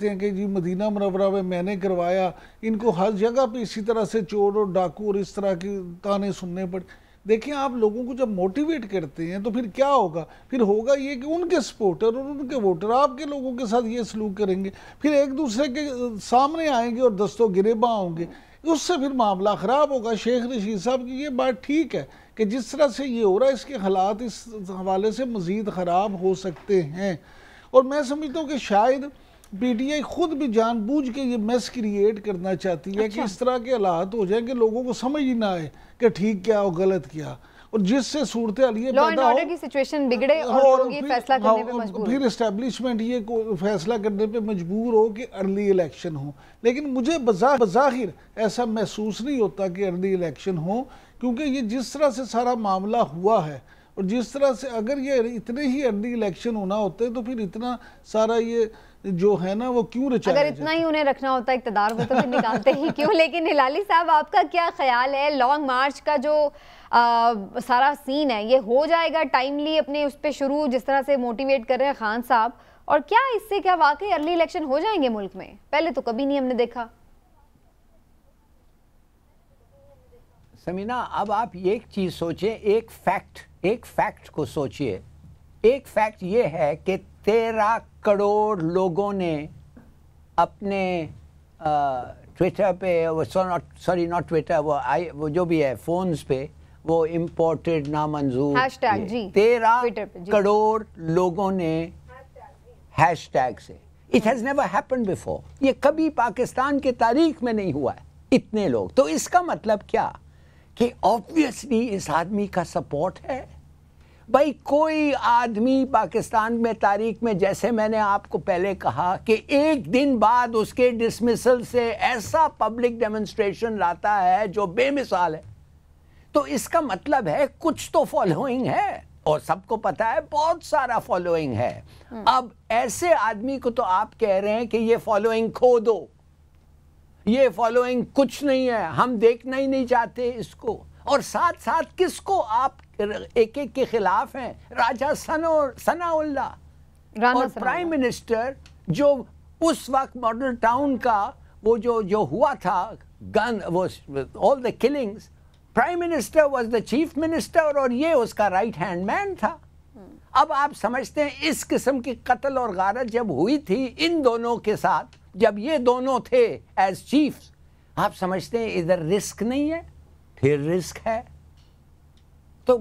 S2: हैं कि जी मदीना मुनव्वरा में मैंने करवाया, इनको हर जगह पे इसी तरह से चोर और डाकू और इस तरह के ताने सुनने पड़े। देखिए आप लोगों को जब मोटिवेट करते हैं तो फिर क्या होगा, फिर होगा ये कि उनके सपोर्टर और उनके वोटर आपके लोगों के साथ ये सलूक करेंगे, फिर एक दूसरे के सामने आएंगे और दस्तों गिरेबां होंगे, उससे फिर मामला ख़राब होगा। शेख रशीद साहब की ये बात ठीक है कि जिस तरह से ये हो रहा है इसके हालात इस हवाले से मज़ीद ख़राब हो सकते हैं। और मैं समझता हूँ कि शायद पीटीआई खुद भी जानबूझ के ये मैस क्रिएट करना चाहती है कि इस तरह के हालात हो जाए कि लोगों को समझ ही ना आए कि ठीक क्या और गलत क्या, और जिससे सूरत हाल ये पैदा हो
S1: की सिचुएशन बिगड़े और लोग ये फैसला करने पे मजबूर
S2: फिर एस्टेब्लिशमेंट ये फैसला करने पे मजबूर हो कि अर्ली इलेक्शन हो। लेकिन मुझे बज़ाहिर ऐसा महसूस नहीं होता कि अर्ली इलेक्शन हो, क्योंकि ये जिस तरह से सारा मामला हुआ है और जिस तरह से अगर ये इतने ही अर्ली इलेक्शन होना होते तो फिर इतना सारा ये जो है ना वो क्यों रचाया
S1: अगर इतना ही उन्हें रखना होता इक़्तिदार में तो फिर निकालते ही क्यों। लेकिन हिलाली साहब आपका क्या ख्याल है, लॉन्ग मार्च का जो सारा सीन है ये हो जाएगा टाइमली अपने उस पर शुरू, जिस तरह से मोटिवेट कर रहे हैं खान साहब, और क्या इससे क्या वाकई अर्ली इलेक्शन हो जाएंगे मुल्क में? पहले तो कभी नहीं हमने देखा।
S3: समीना, अब आप एक चीज सोचिए, एक फैक्ट को सोचिए। एक फैक्ट ये है कि 13 करोड़ लोगों ने अपने ट्विटर पे, सॉरी नॉट ट्विटर, वो जो भी है फोन्स पे, वो इम्पोर्टेड नामंजूर
S1: हैशटैग जी
S3: 13 करोड़ लोगों ने हैशटैग से। It has never happened before, ये कभी पाकिस्तान के तारीख में नहीं हुआ है, इतने लोग। तो इसका मतलब क्या कि ऑब्वियसली इस आदमी का सपोर्ट है। भाई कोई आदमी पाकिस्तान में तारीख में, जैसे मैंने आपको पहले कहा कि एक दिन बाद उसके डिसमिसल से ऐसा पब्लिक डेमोन्स्ट्रेशन लाता है जो बेमिसाल है, तो इसका मतलब है कुछ तो फॉलोइंग है, और सबको पता है बहुत सारा फॉलोइंग है। अब ऐसे आदमी को तो आप कह रहे हैं कि ये फॉलोइंग खो दो, ये फॉलोइंग कुछ नहीं है, हम देखना ही नहीं चाहते इसको। और साथ साथ किसको आप एक के खिलाफ हैं? राजा सनाउल्लाह और प्राइम मिनिस्टर, जो उस वक्त मॉडल टाउन का वो जो हुआ था गन, वो all the killings, prime minister was the chief minister और ये उसका राइट हैंड मैन था। अब आप समझते हैं इस किस्म की कत्ल और गारत जब हुई थी इन दोनों के साथ, जब ये दोनों थे एज चीफ्स, आप समझते हैं इधर रिस्क नहीं है? फिर रिस्क है। तो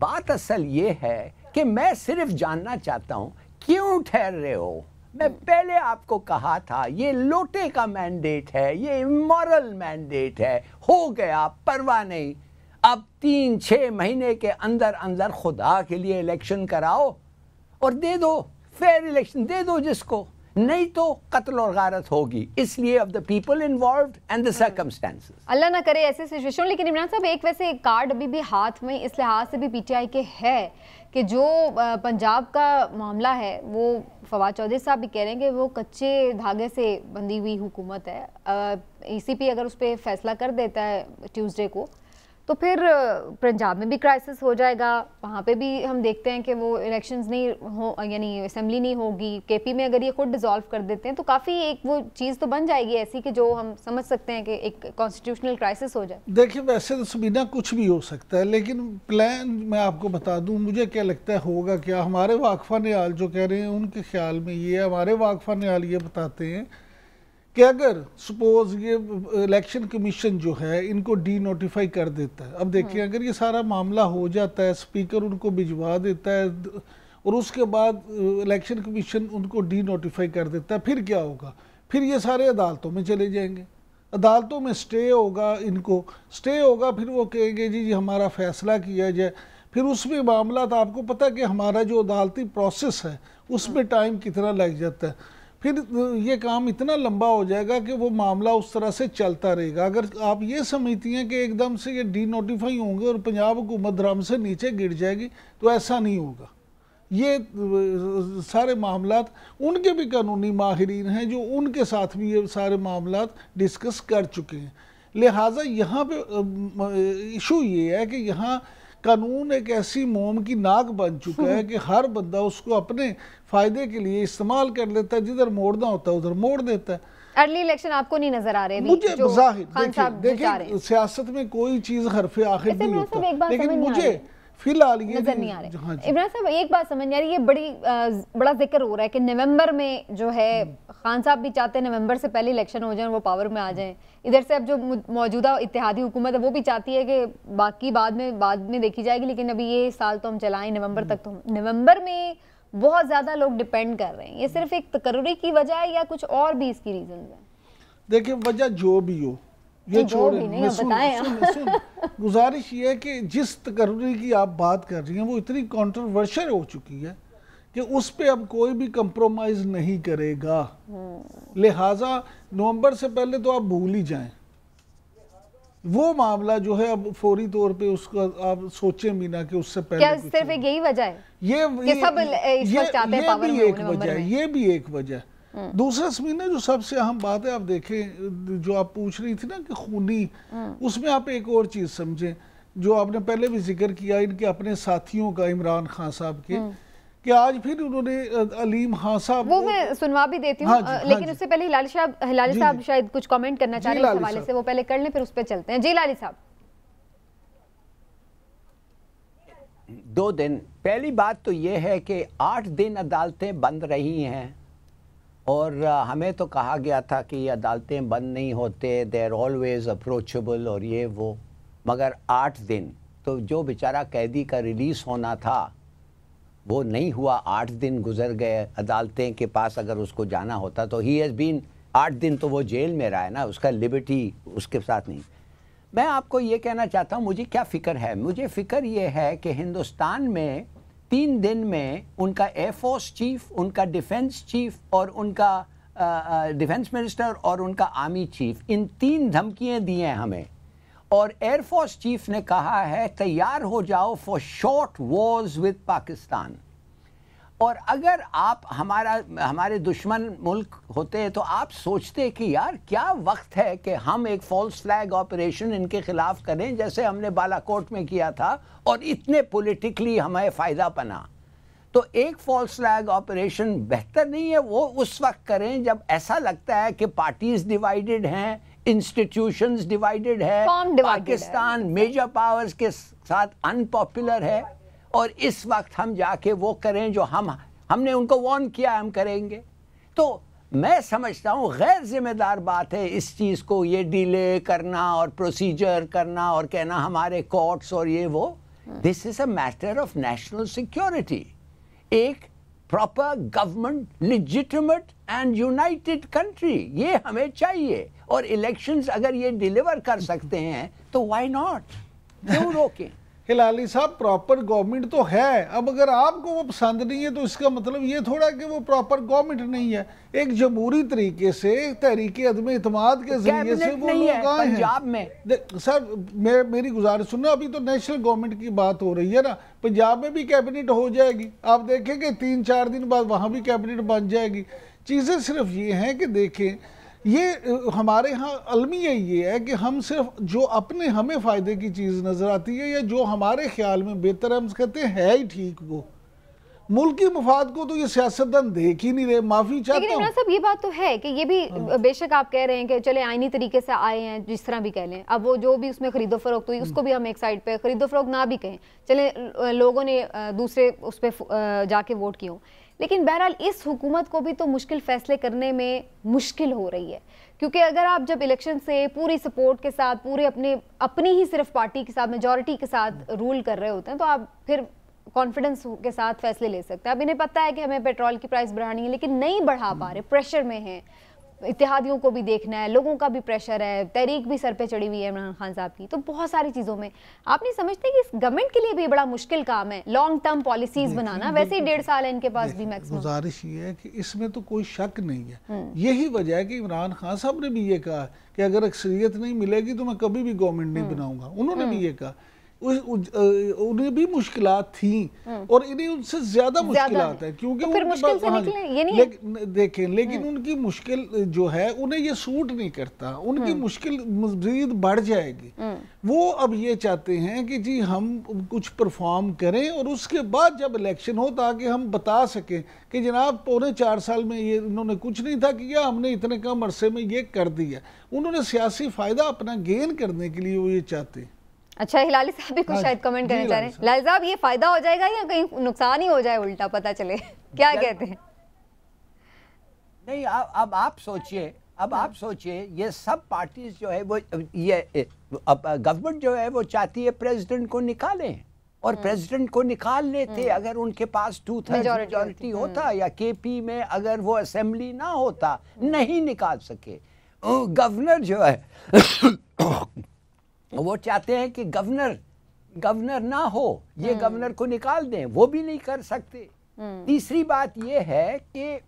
S3: बात असल ये है कि मैं सिर्फ जानना चाहता हूं क्यों ठहर रहे हो। मैं पहले आपको कहा था ये लोटे का मैंडेट है, ये इमोरल मैंडेट है, हो गया, परवाह नहीं। अब 3-6 महीने के अंदर अंदर खुदा के लिए इलेक्शन कराओ और दे दो, फेयर इलेक्शन दे दो जिसको, नहीं तो कत्ल और गारत होगी, इसलिए of the people involved and the circumstances.
S1: Allah ना करे ऐसी सिचुएशन। लेकिन इमरान साहब एक वैसे कार्ड अभी भी हाथ में इस लिहाज से भी पीटीआई के है कि जो पंजाब का मामला है वो फवाद चौधरी साहब भी कह रहे हैं कि वो कच्चे धागे से बंधी हुई हुकूमत है। ईसीपी अगर उस पर फैसला कर देता है ट्यूसडे को तो फिर पंजाब में भी क्राइसिस हो जाएगा। वहाँ पे भी हम देखते हैं कि वो इलेक्शंस नहीं हो, यानी असेंबली नहीं होगी। केपी में अगर ये खुद डिसॉल्व कर देते हैं तो काफ़ी एक वो चीज़ तो बन जाएगी ऐसी कि जो हम समझ सकते हैं कि एक कॉन्स्टिट्यूशनल क्राइसिस हो जाए।
S2: देखिए वैसे तो सबीना कुछ भी हो सकता है, लेकिन प्लान मैं आपको बता दूं मुझे क्या लगता है होगा क्या। हमारे वाकफा निहाल जो कह रहे हैं उनके ख्याल में ये है, हमारे वाकफा निहाल ये बताते हैं कि अगर सपोज ये इलेक्शन कमीशन जो है इनको डी नोटिफाई कर देता है, अब देखिए अगर ये सारा मामला हो जाता है, स्पीकर उनको भिजवा देता है और उसके बाद इलेक्शन कमीशन उनको डी नोटिफाई कर देता है, फिर क्या होगा? फिर ये सारे अदालतों में चले जाएंगे, अदालतों में स्टे होगा, इनको स्टे होगा, फिर वो कहेंगे जी हमारा फैसला किया जाए। फिर उसमें मामला आपको पता है कि हमारा जो अदालती प्रोसेस है उसमें टाइम कितना लग जाता है, फिर ये काम इतना लंबा हो जाएगा कि वो मामला उस तरह से चलता रहेगा। अगर आप ये समझती हैं कि एकदम से ये डी नोटिफाई होंगे और पंजाब हुकूमत ड्रम से नीचे गिर जाएगी, तो ऐसा नहीं होगा। ये सारे मामलात उनके भी कानूनी माहिरीन हैं जो उनके साथ भी ये सारे मामलात डिस्कस कर चुके हैं। लिहाजा यहाँ पे इशू ये है कि यहाँ कानून एक ऐसी मोम की नाक बन चुका है कि हर बंदा उसको अपने फ़ायदे के लिए इस्तेमाल कर लेता है, जिधर मोड़ना होता है उधर मोड़ देता है।
S1: अर्ली इलेक्शन आपको नहीं नजर आ रहे अभी?
S2: मुझे
S1: जो
S2: जाहिर
S1: खान साहब
S2: देखिए सियासत में कोई चीज हरफे आखिर
S1: वैसे
S2: नहीं
S1: इमरान साहब, एक
S2: होता,
S1: बात
S2: लेकिन
S1: समझ नहीं आ
S2: मुझे
S1: रही।
S2: फिलहाल ये
S1: नजर नहीं आ रहे।
S2: हाँ जी।
S1: इमरान साहब, एक बात समझ नहीं आ रही, ये बड़ा जिक्र हो रहा है कि नवंबर में जो है खान साहब भी चाहते हैं नवंबर से पहले इलेक्शन हो जाए, वो पावर में आ जाएं। इधर से अब जो मौजूदा इत्तेहादी हुकूमत है वो भी चाहती है कि बाकी बाद में देखी जाएगी, लेकिन अभी ये साल तो हम चलाएं नवंबर तक। तो नवंबर में बहुत ज्यादा लोग डिपेंड कर रहे हैं। ये सिर्फ एक तकर्रुरी की वजह है या कुछ और भी इसकी रीजन है?
S2: देखिए वजह जो भी हो ये छोड़े,
S1: नहीं,
S2: सुन गुजारिश ये है कि जिस तकर्रुरी की आप बात कर रही हैं वो इतनी कंट्रोवर्शियल हो चुकी है कि उस पे अब कोई भी कंप्रोमाइज नहीं करेगा। लिहाजा नवंबर से पहले तो आप भूल ही जाएं वो मामला जो है। अब फौरी तौर पे उसका आप सोचें भी ना कि उससे पहले
S1: क्या सिर्फ एक यही वजह है?
S2: ये
S1: सब इस वक्त चाहते हैं पावर में
S2: एक वजह है, ये भी एक वजह। दूसरा समीना जो सबसे अहम बात है, आप देखें जो आप पूछ रही थी ना कि खूनी, उसमें आप एक और चीज समझें जो आपने पहले भी जिक्र किया इनके अपने साथियों का, इमरान खान साहब के, कि आज फिर उन्होंने अलीम खान साहब, वो मैं
S1: सुनवा भी देती हूँ, लेकिन उससे पहले हिलाली साहब शायद कुछ कमेंट करना चाह रहे हैं इस हवाले से, वो पहले कर लें फिर उस पर चलते हैं। जी लाली साहब।
S3: 2 दिन पहली बात तो ये है कि 8 दिन अदालतें बंद रही हैं और हमें तो कहा गया था कि ये अदालतें बंद नहीं होते, दे आर ऑलवेज अप्रोचेबल और ये वो, मगर 8 दिन तो जो बेचारा कैदी का रिलीज़ होना था वो नहीं हुआ। 8 दिन गुजर गए, अदालतें के पास अगर उसको जाना होता तो ही हैज़ बीन 8 दिन तो वो जेल में रहा है ना, उसका लिबर्टी उसके साथ नहीं। मैं आपको ये कहना चाहता हूँ मुझे क्या फ़िक्र है। मुझे फ़िक्र ये है कि हिंदुस्तान में 3 दिन में उनका एयरफोर्स चीफ, उनका डिफेंस चीफ और उनका डिफेंस मिनिस्टर और उनका आर्मी चीफ, इन 3 धमकियाँ दी हैं हमें। और एयरफोर्स चीफ ने कहा है तैयार हो जाओ for short Wars with Pakistan. और अगर आप हमारे दुश्मन मुल्क होते तो आप सोचते कि यार क्या वक्त है कि हम एक फॉल्स फ्लैग ऑपरेशन इनके खिलाफ करें जैसे हमने बालाकोट में किया था और इतने पॉलिटिकली हमें फ़ायदा पना। तो एक फॉल्स फ्लैग ऑपरेशन बेहतर नहीं है वो उस वक्त करें जब ऐसा लगता है कि पार्टीज डिवाइडेड हैं, इंस्टीट्यूशंस डिवाइडेड है, पाकिस्तान मेजर पावर्स के साथ अनपॉपुलर है, और इस वक्त हम जाके वो करें जो हमने उनको वार्न किया हम करेंगे। तो मैं समझता हूँ गैर जिम्मेदार बात है इस चीज़ को ये डिले करना और प्रोसीजर करना और कहना हमारे कोर्ट्स और ये वो। This is a matter of national security. एक proper government, legitimate and united country, ये हमें चाहिए। और इलेक्शंस अगर ये डिलीवर कर सकते हैं तो व्हाई नॉट, क्यों रोकें?
S2: हिलाली साहब प्रॉपर गवर्नमेंट तो है, अब अगर आपको वो पसंद नहीं है तो इसका मतलब ये थोड़ा कि वो प्रॉपर गवर्नमेंट नहीं है। एक जमहूरी तरीके से तहरीक अदम इत्माद के जरिए से वो लोग आए हैं
S3: पंजाब में।
S2: सर मेरी गुजारिश सुनो, अभी तो नेशनल गवर्नमेंट की बात हो रही है ना, पंजाब में भी कैबिनेट हो जाएगी, आप देखेंगे 3-4 दिन बाद वहाँ भी कैबिनेट बन जाएगी। चीज़ें सिर्फ ये हैं कि देखें ये हमारे यहाँ अलमिया ये है कि हम सिर्फ जो अपने हमें फ़ायदे की चीज़ नज़र आती है या जो हमारे ख्याल में बेहतर है हम कहते हैं है ही ठीक, वो मुल्क की मफाद को तो ये सियासतदान देख ही नहीं रहे। माफ़ी चाहता हूँ।
S1: लेकिन इमरान साहब ये बात तो है कि ये भी बेशक आप कह रहे हैं कि चले आईनी तरीके से आए हैं, जिस तरह भी कह लें, अब वो जो भी उसमें खरीदो फरोख्त हुई उसको भी हम एक साइड पे खरीदो फरोख्त ना भी कहें, चले लोगों ने दूसरे उस पर जाके वोट किए हों, लेकिन बहरहाल इस हुकूमत को भी तो मुश्किल फैसले करने में मुश्किल हो रही है। क्योंकि अगर आप जब इलेक्शन से पूरी सपोर्ट के साथ पूरे अपनी ही सिर्फ पार्टी के साथ मेजॉरिटी के साथ रूल कर रहे होते हैं तो आप फिर कॉन्फिडेंस के साथ फैसले ले सकते हैं। अब इन्हें पता है कि हमें पेट्रोल की प्राइस बढ़ानी है लेकिन नहीं बढ़ा पा रहे, प्रेशर में है, इत्तेहादियों को भी देखना है, लोगों का भी प्रेशर है, तहरीक भी सर पे चढ़ी हुई है इमरान खान साहब की, तो बहुत सारी चीज़ों में आप नहीं समझते कि इस गवर्नमेंट के लिए भी बड़ा मुश्किल काम है लॉन्ग टर्म पॉलिसीज बनाना। वैसे ही 1.5 साल है इनके पास भी मैक्सिमम।
S2: गुजारिश ये है कि इसमें तो कोई शक नहीं है, यही वजह है कि इमरान खान साहब ने भी ये कहा कि अगर अक्सरियत नहीं मिलेगी तो मैं कभी भी गवर्नमेंट नहीं बनाऊंगा। उन्होंने भी ये कहा उन्हें भी मुश्किलात थी और इन्हें उनसे ज्यादा मुश्किलात है, क्योंकि
S1: तो फिर मुश्किल से निकले ये नहीं
S2: देखें, लेकिन उनकी मुश्किल जो है उन्हें ये सूट नहीं करता, उनकी मुश्किल मजीद बढ़ जाएगी। वो अब ये चाहते हैं कि जी हम कुछ परफॉर्म करें और उसके बाद जब इलेक्शन हो ताकि हम बता सकें कि जनाब 4.25 साल में ये इन्होंने कुछ नहीं था किया, हमने इतने कम अरसे में ये कर दिया। उन्होंने सियासी फायदा अपना गेन करने के लिए वो ये चाहते हैं।
S1: अच्छा, हिलाली साहब भी कुछ शायद कमेंट करना चाह रहे हैं। हिलाली साहब, ये फायदा हो जाएगा या कहीं नुकसान ही हो जाए, उल्टा पता चले, क्या कहते हैं?
S3: नहीं, अब आप सोचिए, ये सब पार्टीज जो है वो ये अब गवर्नमेंट जो है वो चाहती है प्रेसिडेंट को निकालें, और प्रेसिडेंट को निकाल लेते अगर उनके पास 2/3 मेजॉरिटी होता, या केपी में अगर वो असेंबली ना होता, नहीं निकाल सके। गवर्नर जो है वो चाहते हैं कि गवर्नर ना हो, ये गवर्नर को निकाल दें, वो भी नहीं कर सकते। तीसरी बात ये है कि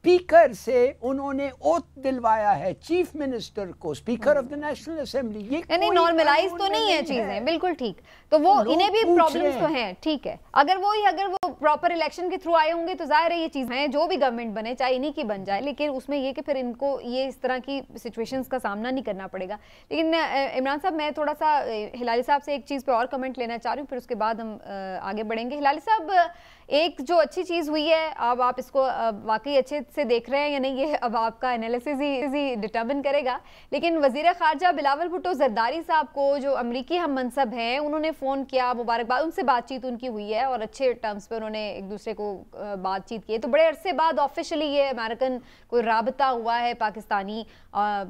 S3: स्पीकर से उन्होंने ओथ दिलवाया है चीफ मिनिस्टर को, speaker of the national assembly. ये
S1: नहीं, नॉर्मलाइज तो नहीं है चीजें, बिल्कुल ठीक। तो वो इन्हें भी प्रॉब्लम्स तो हैं, ठीक है। अगर वो प्रॉपर इलेक्शन के थ्रू आए होंगे तो जाहिर है ये चीज है, जो भी गवर्नमेंट बने चाहे इन्हीं की बन जाए, लेकिन उसमें ये कि फिर इनको ये इस तरह की सिचुएशंस का सामना नहीं करना पड़ेगा। लेकिन इमरान साहब, मैं थोड़ा सा हिलाली साहब से एक चीज पे और कमेंट लेना चाह रही हूँ, फिर उसके बाद हम आगे बढ़ेंगे। हिलाली साहब, एक जो अच्छी चीज हुई है, अब आप इसको वाकई अच्छे से देख रहे हैं या नहीं, ये अब आपका एनालिसिस ही डिटर्मिन करेगा। लेकिन वजीर खारजा बिलावल भुट्टो जरदारी साहब को, जो अमरीकी हम मनसब हैं, उन्होंने फ़ोन किया, मुबारकबाद, उनसे बातचीत उनकी हुई है और अच्छे टर्म्स पे उन्होंने एक दूसरे को बातचीत की है। तो बड़े अरसे बाद ऑफिशियली ये अमेरिकन कोई राबता हुआ है पाकिस्तानी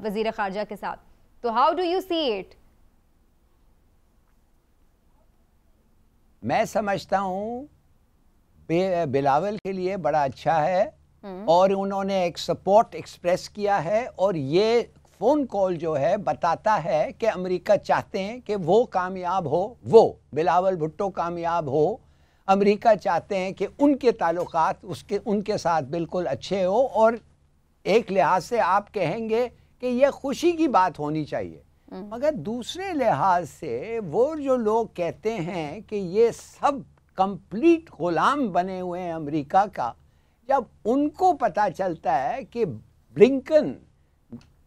S1: वजीर खारजा के साथ। तो how do you see it?
S3: मैं समझता हूँ बिलावल के लिए बड़ा अच्छा है, और उन्होंने एक सपोर्ट एक्सप्रेस किया है, और ये फ़ोन कॉल जो है बताता है कि अमेरिका चाहते हैं कि वो कामयाब हो, वो बिलावल भुट्टो कामयाब हो। अमेरिका चाहते हैं कि उनके ताल्लुकात उनके साथ बिल्कुल अच्छे हो, और एक लिहाज से आप कहेंगे कि ये खुशी की बात होनी चाहिए। मगर दूसरे लिहाज से वो जो लोग कहते हैं कि ये सब कंप्लीट गुलाम बने हुए हैं अमेरिका का, जब उनको पता चलता है कि ब्लिंकन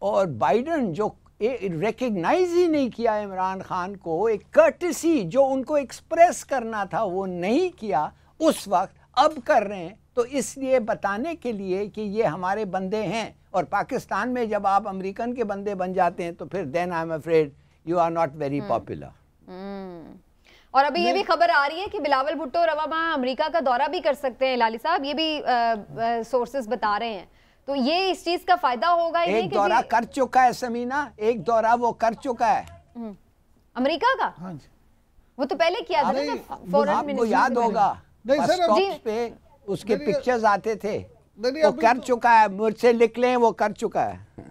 S3: और बाइडन जो रिकग्नाइज ही नहीं किया इमरान खान को, एक कर्टेसी जो उनको एक्सप्रेस करना था वो नहीं किया उस वक्त, अब कर रहे हैं, तो इसलिए बताने के लिए कि ये हमारे बंदे हैं। और पाकिस्तान में जब आप अमेरिकन के बंदे बन जाते हैं तो फिर then I am afraid you are not very popular.
S1: और अभी ये भी खबर आ रही है कि बिलावल भुट्टो रवा माह अमेरिका का दौरा भी कर सकते हैं, लाली साहब, ये भी सोर्सेस बता रहे हैं। तो ये इस चीज का फायदा होगा।
S3: एक दौरा कर चुका है समीना, एक दौरा वो कर चुका है
S1: अमेरिका का।
S2: हाँ जी,
S1: वो तो पहले किया था ना, फॉरेन मिनिस्टर।
S3: आपको याद होगा
S2: नहीं सर,
S3: पे उसके पिक्चर्स आते थे,
S2: वो
S3: कर चुका है, मुझसे लिख लें, वो कर चुका है।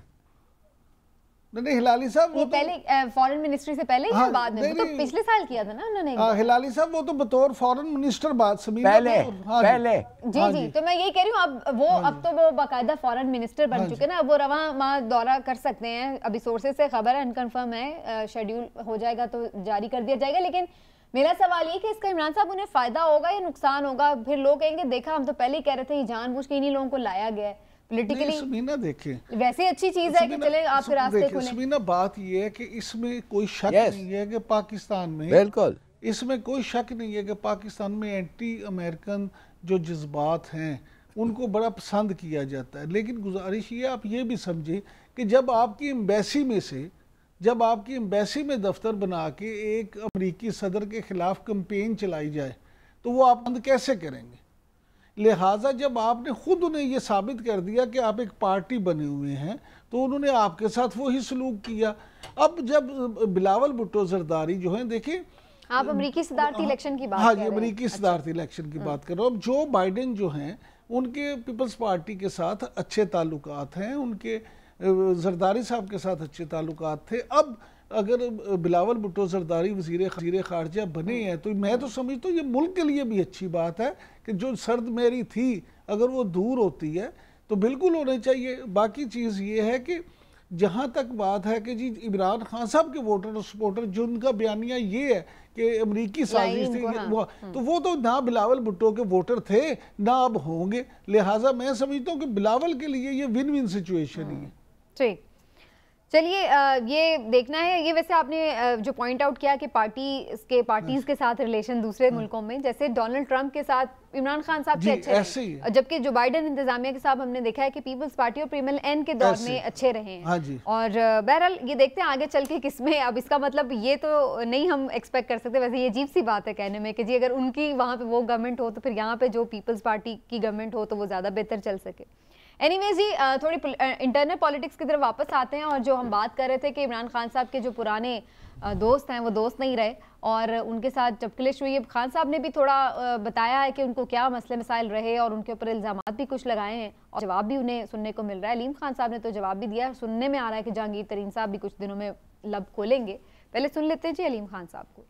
S2: नहीं हिलाली साहब, वो
S1: पहले फॉरेन मिनिस्ट्री से पहले या बाद में? वो तो पिछले साल किया था ना उन्होंने।
S2: हिलाली साहब, वो तो बतौर फॉरेन मिनिस्टर बात
S3: पहले
S1: जी। तो मैं यही कह रही हूँ, अब तो वो बाकायदा फॉरेन मिनिस्टर बन चुके ना, वो रवा माह दौरा कर सकते हैं। अभी सोर्सेज से खबर है, अनकन्फर्म है, शेड्यूल हो जाएगा तो जारी कर दिया जाएगा। लेकिन मेरा सवाल ये कि इसका इमरान साहब उन्हें फायदा होगा या नुकसान होगा? फिर लोग कहेंगे देखा, हम तो पहले ही कह रहे थे ये जानबूझ के इन्हीं लोगों को लाया गया है पॉलिटिकली।
S2: समीना देखें,
S1: वैसे अच्छी चीज है कि चले आप फिर रास्ते खोलें।
S2: समीना, बात ये है कि इसमें कोई शक नहीं है कि पाकिस्तान में,
S3: बिल्कुल
S2: इसमें कोई शक नहीं है कि पाकिस्तान में एंटी अमेरिकन जो जज्बात हैं उनको बड़ा पसंद किया जाता है। लेकिन गुजारिश ये, आप ये भी समझे कि जब आपकी एम्बेसी में दफ्तर बना के एक अमेरिकी सदर के खिलाफ कैंपेन चलाई जाए तो वो आप बंद कैसे करेंगे? लिहाजा जब आपने खुद उन्हें ये साबित कर दिया कि आप एक पार्टी बने हुए हैं तो उन्होंने आपके साथ वही सलूक किया। अब जब बिलावल भुट्टो जरदारी जो हैं, देखिए
S1: आप अमेरिकी सदारती इलेक्शन की बात
S2: कर रहे हैं। अमेरिकी सदारती इलेक्शन की बात कर रहा हूँ। अब जो बाइडेन जो हैं उनके पीपल्स पार्टी के साथ अच्छे ताल्लुकात हैं, उनके जरदारी साहब के साथ अच्छे ताल्लुकात थे। अब अगर बिलावल भुट्टो जरदारी वज़ीर ख़ारजा बने हैं तो मैं तो समझता हूँ ये मुल्क के लिए भी अच्छी बात है कि जो सर्द मेरी थी अगर वो दूर होती है तो बिल्कुल होने चाहिए। बाकी चीज़ ये है कि जहाँ तक बात है कि जी इमरान खान साहब के वोटर और सपोर्टर, जो उनका बयानिया ये है कि अमरीकी साजिश थी तो वो तो ना बिलावल भुट्टो के वोटर थे ना अब होंगे, लिहाजा मैं समझता हूँ कि बिलावल के लिए ये विन विन सिचुएशन ही है।
S1: ठीक, चलिए ये देखना है। ये वैसे आपने जो पॉइंट आउट किया कि पार्टीज के साथ रिलेशन दूसरे मुल्कों में, जैसे डोनाल्ड ट्रंप के साथ इमरान खान साहब से अच्छे रहे, जबकि जो बाइडेन इंतजामिया के साथ हमने देखा है कि पीपल्स पार्टी और प्रीमियल एंड के दौर में अच्छे रहे हैं।
S2: हाँ जी।
S1: और बहरहाल ये देखते हैं आगे चल के किसमें, अब इसका मतलब ये तो नहीं हम एक्सपेक्ट कर सकते। वैसे ये अजीब सी बात है कहने में कि जी अगर उनकी वहाँ पे वो गवर्नमेंट हो तो फिर यहाँ पे जो पीपल्स पार्टी की गवर्नमेंट हो तो वो ज़्यादा बेहतर चल सके। एनीवेज जी, थोड़ी इंटरनल पॉलिटिक्स की तरफ वापस आते हैं, और जो हम बात कर रहे थे कि इमरान खान साहब के जो पुराने दोस्त हैं वो दोस्त नहीं रहे, और उनके साथ जब क्लिश हुई है, खान साहब ने भी थोड़ा बताया है कि उनको क्या मसले मसाइल रहे और उनके ऊपर इल्ज़ामात भी कुछ लगाए हैं और जवाब भी उन्हें सुनने को मिल रहा है। अलीम खान साहब ने तो जवाब भी दिया, सुनने में आ रहा है कि जहांगीर तरीन साहब भी कुछ दिनों में लब खोलेंगे। पहले सुन लेते हैं जी अलीम खान साहब को।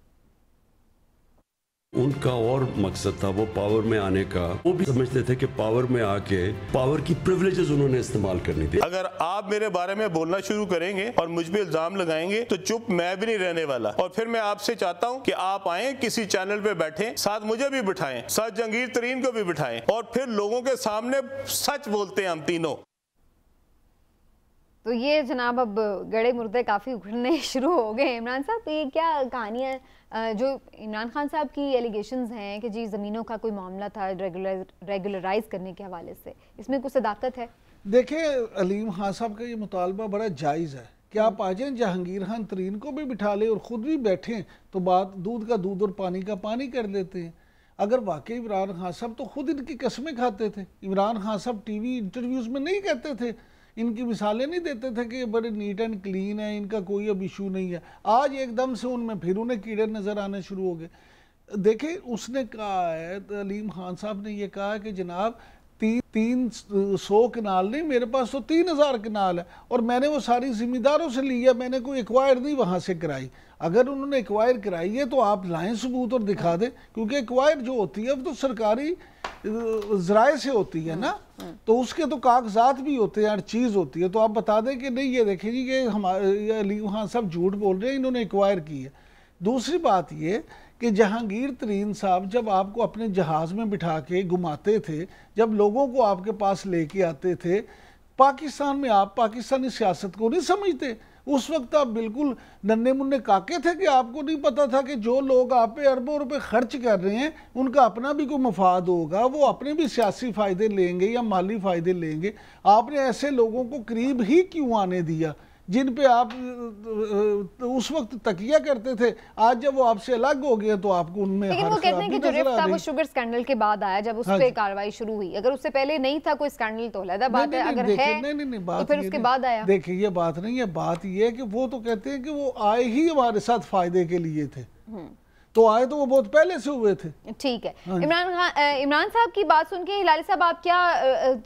S6: उनका और मकसद था वो पावर में आने का, वो भी समझते थे कि पावर में आके पावर की प्रिविलेजेस उन्होंने इस्तेमाल करनी थी।
S7: अगर आप मेरे बारे में बोलना शुरू करेंगे और मुझ पे इल्जाम लगाएंगे तो चुप मैं भी नहीं रहने वाला। और फिर मैं आपसे चाहता हूं कि आप आए किसी चैनल पे बैठें, साथ मुझे भी बिठाएं, साथ जहांगीर तरीन को भी बिठाएं, और फिर लोगों के सामने सच बोलते हैं हम तीनों।
S1: तो ये जनाब अब गड़े मुर्दे काफ़ी उखड़ने शुरू हो गए। इमरान साहब, तो ये क्या कहानी है जो इमरान खान साहब की एलिगेशंस हैं कि जी ज़मीनों का कोई मामला था रेगुलराइज करने के हवाले से, इसमें कुछ सदाकत है?
S2: देखिए, अलीम खान साहब का ये मुतालबा बड़ा जायज़ है कि आप आ जाएं, जहांगीर खान तरीन को भी बिठा लें और ख़ुद भी बैठें तो बात दूध का दूध और पानी का पानी कर लेते हैं। अगर वाकई इमरान खान साहब तो खुद इनकी कस्में खाते थे। इमरान खान साहब टीवी इंटरव्यूज़ में नहीं कहते थे, इनकी मिसालें नहीं देते थे कि बड़े नीट एंड क्लीन है, इनका कोई अब इशू नहीं है। आज एकदम से उनमें फिर उन्हें कीड़े नज़र आने शुरू हो गए। देखिए, उसने कहा है, अलीम खान साहब ने ये कहा कि जनाब 300 कनाल नहीं, मेरे पास तो 3000 कनाल है और मैंने वो सारी जिम्मेदारों से ली है, मैंने कोई एक्वायर नहीं वहाँ से कराई। अगर उन्होंने एक्वायर कराई है तो आप लाएं सबूत और दिखा दें, क्योंकि एक्वायर जो होती है वो तो सरकारी ज़राए से होती है ना, तो उसके तो कागजात भी होते हैं, हर चीज़ होती है। तो आप बता दें कि नहीं, ये देखें जी कि हमारे अलीम खान साहब झूठ बोल रहे हैं, इन्होंने एक्वायर की है। दूसरी बात ये कि जहांगीर तरीन साहब जब आपको अपने जहाज़ में बिठा के घुमाते थे, जब लोगों को आपके पास लेके आते थे, पाकिस्तान में आप पाकिस्तानी सियासत को नहीं समझते। उस वक्त आप बिल्कुल नन्हे मुन्ने काके थे कि आपको नहीं पता था कि जो लोग आप पे अरबों रुपए खर्च कर रहे हैं उनका अपना भी कोई मफाद होगा, वो अपने भी सियासी फ़ायदे लेंगे या माली फ़ायदे लेंगे। आपने ऐसे लोगों को करीब ही क्यों आने दिया जिन पे आप उस वक्त तकिया करते थे? आज जब वो आपसे अलग हो गए तो आपको उनमें,
S1: लेकिन वो कहते हैं कि जो रिफ्ट था वो शुगर स्कैंडल के बाद आया, जब उस पे कार्रवाई शुरू हुई। अगर उससे पहले नहीं था कोई स्कैंडल तो अलग बात है, अगर है तो फिर उसके बाद आया।
S2: देखिए, ये बात नहीं है, बात ये है कि वो तो कहते हैं कि वो आए ही हमारे साथ फायदे के लिए थे, तो आए तो वो बहुत पहले से हुए थे।
S1: ठीक है। इमरान साहब की बात सुन के हिलाली साहब आप क्या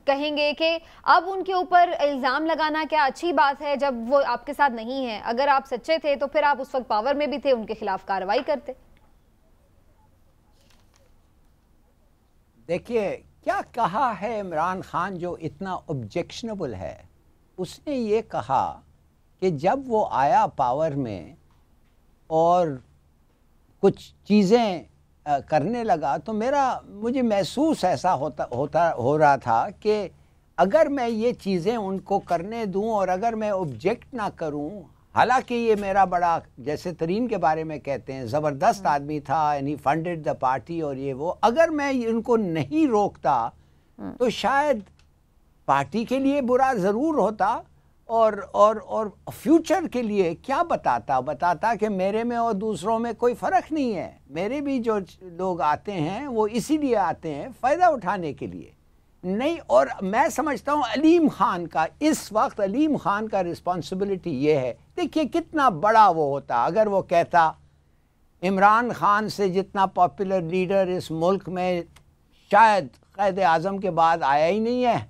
S1: कहेंगे कि अब उनके ऊपर इल्ज़ाम लगाना क्या अच्छी बात है जब वो आपके साथ नहीं है? अगर आप सच्चे थे तो फिर आप उस वक्त पावर में भी थे, उनके खिलाफ कार्रवाई करते।
S3: देखिए, क्या कहा है इमरान खान जो इतना ऑब्जेक्शनेबल है। उसने ये कहा कि जब वो आया पावर में और कुछ चीज़ें करने लगा तो मुझे महसूस ऐसा हो रहा था कि अगर मैं ये चीज़ें उनको करने दूं और अगर मैं ऑब्जेक्ट ना करूं, हालांकि ये मेरा बड़ा, जैसे तरीन के बारे में कहते हैं, ज़बरदस्त आदमी था and he funded the party और ये वो, अगर मैं इनको नहीं रोकता तो शायद पार्टी के लिए बुरा ज़रूर होता और फ्यूचर के लिए क्या बताता कि मेरे में और दूसरों में कोई फ़र्क नहीं है। मेरे भी जो लोग आते हैं वो इसीलिए आते हैं फ़ायदा उठाने के लिए नहीं। और मैं समझता हूँ अलीम खान का इस वक्त, अलीम खान का रिस्पॉन्सिबिलिटी ये है, देखिए कितना बड़ा वो होता अगर वो कहता इमरान खान से जितना पॉपुलर लीडर इस मुल्क में शायद क़ायद आज़म के बाद आया ही नहीं है,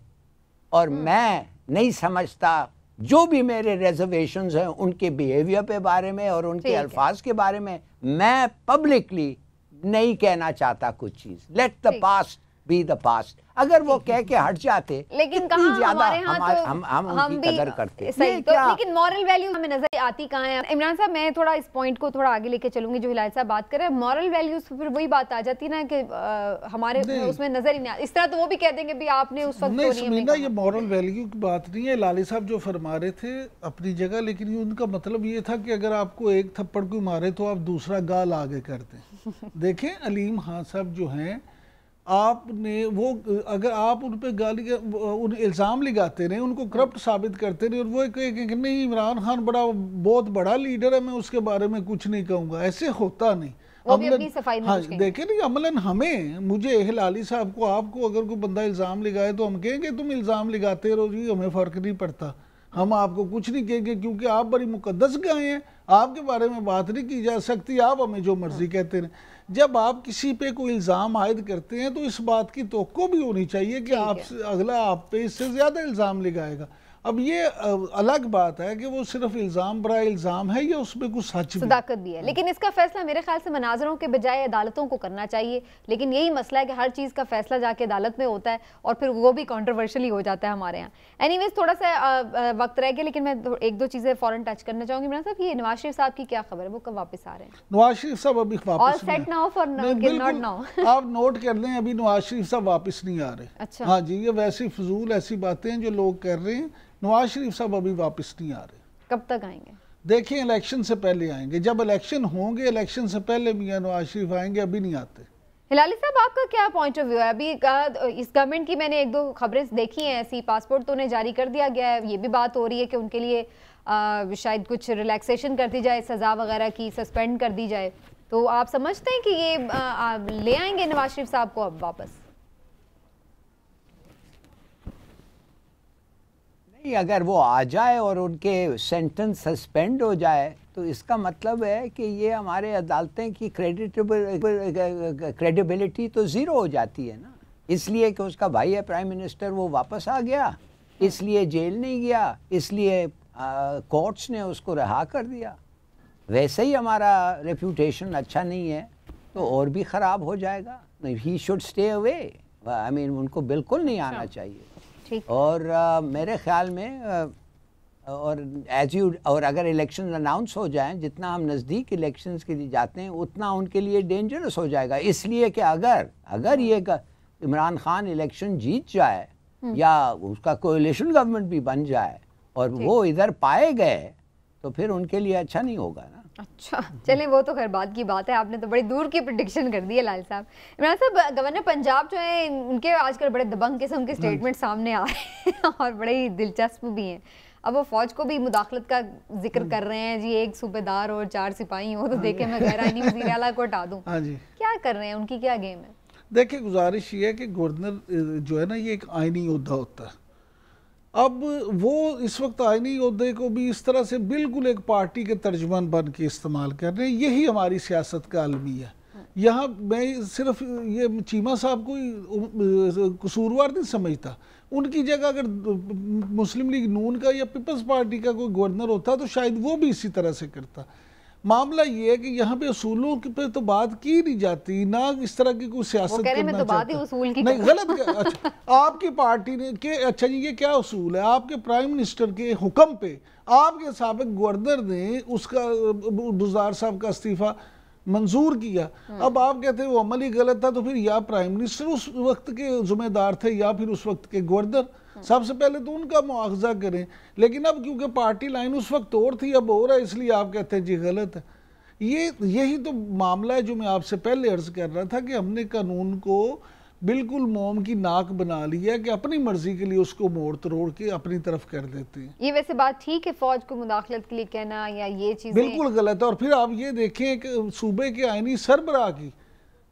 S3: और मैं नहीं समझता जो भी मेरे रिजर्वेशंस हैं उनके बिहेवियर पे बारे में और उनके अल्फाज के बारे में, मैं पब्लिकली नहीं कहना चाहता कुछ चीज़। Let the past be the past. अगर वो कह के हट जाते,
S1: लेकिन
S3: इतनी
S1: कहाँ
S3: ज्यादा
S1: हमारे यहाँ तो
S3: हम उनकी
S1: भी
S3: कदर करते।
S1: सही
S3: ये
S1: तो,
S3: क्या?
S1: लेकिन मॉरल वैल्यू हमें नजर आती कहाँ है? इमरान साहब, मैं थोड़ा इस पॉइंट को थोड़ा आगे लेके चलूंगी जो हिलाल साहब बात कर रहे हैं। मॉरल वैल्यूज फिर वही बात आ जाती है ना कि हमारे उसमें नजर ही नहीं आती। इस तरह तो वो भी कह देंगे भी आपने उस वक्त
S2: नहीं समीना, ये मॉरल वैल्यू की बात नहीं है। लाली साहब जो फरमा रहे थे अपनी जगह, लेकिन उनका मतलब ये था कि अगर आपको एक थप्पड़ कोई मारे तो आप दूसरा गाल आगे कर दें। देखें अलीम खान साहब जो हैं, आपने वो अगर आप उन पर गाली उन इल्ज़ाम लगाते रहे, उनको करप्ट साबित करते रहे और वो कहे कि नहीं इमरान खान बहुत बड़ा लीडर है, मैं उसके बारे में कुछ नहीं कहूँगा, ऐसे होता नहीं। हाँ देखें नहीं, अमलन हमें, मुझे हिलाली साहब को, आपको अगर कोई बंदा इल्ज़ाम लगाए तो हम कहेंगे तुम इल्ज़ाम लगाते रहो जी, हमें फ़र्क नहीं पड़ता, हम आपको कुछ नहीं कहेंगे क्योंकि आप बड़ी मुकद्दस गाय हैं, आपके बारे में बात नहीं की जा सकती, आप हमें जो मर्जी कहते हैं। जब आप किसी पे कोई इल्ज़ाम आयद करते हैं तो इस बात की तवक्को भी होनी चाहिए कि आपसे अगला आप पे इससे ज़्यादा इल्ज़ाम लगाएगा। अब ये अलग बात है कि वो सिर्फ इल्ज़ाम बड़ा इल्ज़ाम है या उसमें कुछ सच
S1: सदाकत भी है, लेकिन इसका फैसला मेरे ख्याल से मनाजरों के बजाय अदालतों को करना चाहिए। लेकिन यही मसला है कि हर चीज़ का फैसला जाके अदालत में होता है और फिर वो भी कॉन्ट्रोवर्शियली हो जाता है हमारे यहाँ। एनीवेज थोड़ा सा वक्त रह गया, लेकिन मैं एक दो चीज़ें फ़ौरन टच करना चाहूँगी। इमरान साहब, ये नवाज शरीफ साहब की क्या खबर है, वो कब वापस आ रहे हैं?
S2: नवाज शरीफ साहब अभी वापस
S1: सेट ना हो फॉर नॉट नाउ।
S2: आप नोट कर लें, अभी नवाज शरीफ साहब वापस नहीं आ रहे।
S1: अच्छा,
S2: हाँ जी, ये वैसी फजूल ऐसी बातें हैं जो लोग कर रहे हैं। नवाज शरीफ साहब अभी वापस नहीं आ रहे।
S1: कब तक आएंगे?
S2: देखिए इलेक्शन से पहले आएंगे, जब इलेक्शन होंगे इलेक्शन से पहले मियां नवाज शरीफ आएंगे, अभी नहीं आते।
S1: हिलाली साहब, आपका क्या पॉइंट ऑफ व्यू है? अभी इस गवर्नमेंट की मैंने एक दो खबरें देखी हैं ऐसी, पासपोर्ट तो उन्हें जारी कर दिया गया है, ये भी बात हो रही है कि उनके लिए शायद कुछ रिलैक्सेशन कर दी जाए, सज़ा वगैरह की सस्पेंड कर दी जाए। तो आप समझते हैं कि ये ले आएंगे नवाज शरीफ साहब को अब वापस?
S3: अगर वो आ जाए और उनके सेंटेंस सस्पेंड हो जाए तो इसका मतलब है कि ये हमारे अदालतें की क्रेडिबिलिटी तो ज़ीरो हो जाती है ना। इसलिए कि उसका भाई है प्राइम मिनिस्टर, वो वापस आ गया, इसलिए जेल नहीं गया, इसलिए कोर्ट्स ने उसको रिहा कर दिया। वैसे ही हमारा रेप्यूटेशन अच्छा नहीं है तो और भी ख़राब हो जाएगा। He should stay away. I mean उनको बिल्कुल नहीं आना चाहिए। और मेरे ख्याल में और और अगर इलेक्शन अनाउंस हो जाएं, जितना हम नज़दीक इलेक्शंस के लिए जाते हैं उतना उनके लिए डेंजरस हो जाएगा। इसलिए कि अगर ये इमरान खान इलेक्शन जीत जाए या उसका कोalition गवर्नमेंट भी बन जाए और वो इधर पाए गए तो फिर उनके लिए अच्छा नहीं होगा ना।
S1: अच्छा चलें, वो तो खैर बाद की बात है, आपने तो बड़ी दूर की प्रेडिक्शन कर दी है लाल साहब। इमरान साहब, गवर्नर पंजाब जो है उनके आजकल बड़े दबंग किस्म के स्टेटमेंट सामने आ रहे हैं और बड़े ही दिलचस्प भी हैं। अब वो फौज को भी मुदाखलत का जिक्र कर रहे हैं जी, एक सूबेदार और 4 सिपाही हो तो देखे मैं गैर आईनी वज़ीर आला को हटा दूं। क्या कर रहे हैं, उनकी क्या गेम है?
S2: देखिए गुजारिश ये है कि गवर्नर जो है ना, ये एक आईनी ओहदा होता है। अब वो इस वक्त आईनी ओहदे को भी इस तरह से बिल्कुल एक पार्टी के तर्जुमान बन के इस्तेमाल कर रहे हैं। यही हमारी सियासत का अलमिया है। यहाँ मैं सिर्फ ये चीमा साहब को कसूरवार नहीं समझता। उनकी जगह अगर मुस्लिम लीग नून का या पीपल्स पार्टी का कोई गवर्नर होता तो शायद वो भी इसी तरह से करता। मामला ये है कि यहाँ पे उसूलों पे तो बात की नहीं जाती, ना इस तरह की कोई सियासत करना
S1: तो बात ही उसूल की
S2: नहीं, गलत। अच्छा, आपकी पार्टी ने के अच्छा जी ये क्या उसूल है? आपके प्राइम मिनिस्टर के हुक्म पे आपके साबिक गवर्नर ने उसका बुज़दार साहब का इस्तीफा मंजूर किया। अब आप कहते हैं वो अमल ही गलत था, तो फिर या प्राइम मिनिस्टर उस वक्त के जिम्मेदार थे या फिर उस वक्त के गवर्नर। सबसे पहले तो उनका मुआवजा करें। लेकिन अब क्योंकि पार्टी लाइन उस वक्त और थी, अब हो रहा है, इसलिए आप कहते हैं जी गलत है। यही तो मामला है जो मैं आपसे पहले अर्ज कर रहा था कि हमने कानून को बिल्कुल मोम की नाक बना लिया कि अपनी मर्जी के लिए उसको मोड़ तोड़ के अपनी तरफ कर देते हैं।
S1: ये वैसे बात ठीक है, फौज को मुदाखलत के लिए कहना या ये चीज़
S2: बिल्कुल गलत है। और फिर आप ये देखें कि सूबे के आईनी सरबराह की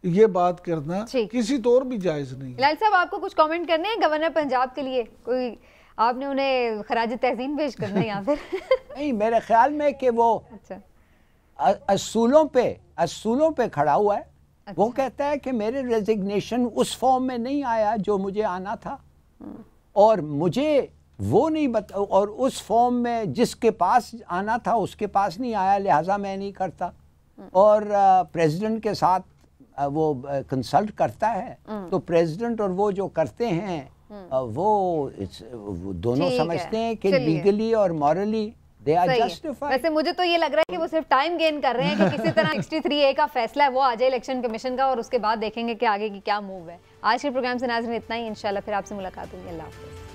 S2: ये बात करना किसी तौर भी जायज नहीं।
S1: लाल साहब, आपको कुछ कमेंट करने हैं गवर्नर पंजाब के लिए? कोई आपने उन्हें खराज तहसीन पेश करना है या फिर
S3: नहीं, मेरे ख्याल में कि वो असूलों पे खड़ा हुआ है। वो कहता है कि मेरे रेजिग्नेशन उस फॉर्म में नहीं आया जो मुझे आना था और मुझे वो नहीं और उस फॉर्म में जिसके पास आना था उसके पास नहीं आया, लिहाजा मैं नहीं करता। और प्रेसिडेंट के साथ वो कंसल्ट करता है, तो प्रेसिडेंट और वो जो करते हैं वो दोनों समझते हैं कि लीगली और मॉरली दे आर जस्टिफाइड।
S1: वैसे मुझे तो ये लग रहा है कि वो सिर्फ टाइम गेन कर रहे हैं कि किसी तरह 63A का फैसला है वो आ जाए इलेक्शन कमीशन का, और उसके बाद देखेंगे कि आगे की क्या मूव है। आज के प्रोग्राम से नाज़रीन इतना ही, इंशाल्लाह फिर आपसे मुलाकात होगी। अल्लाह हाफ़िज़।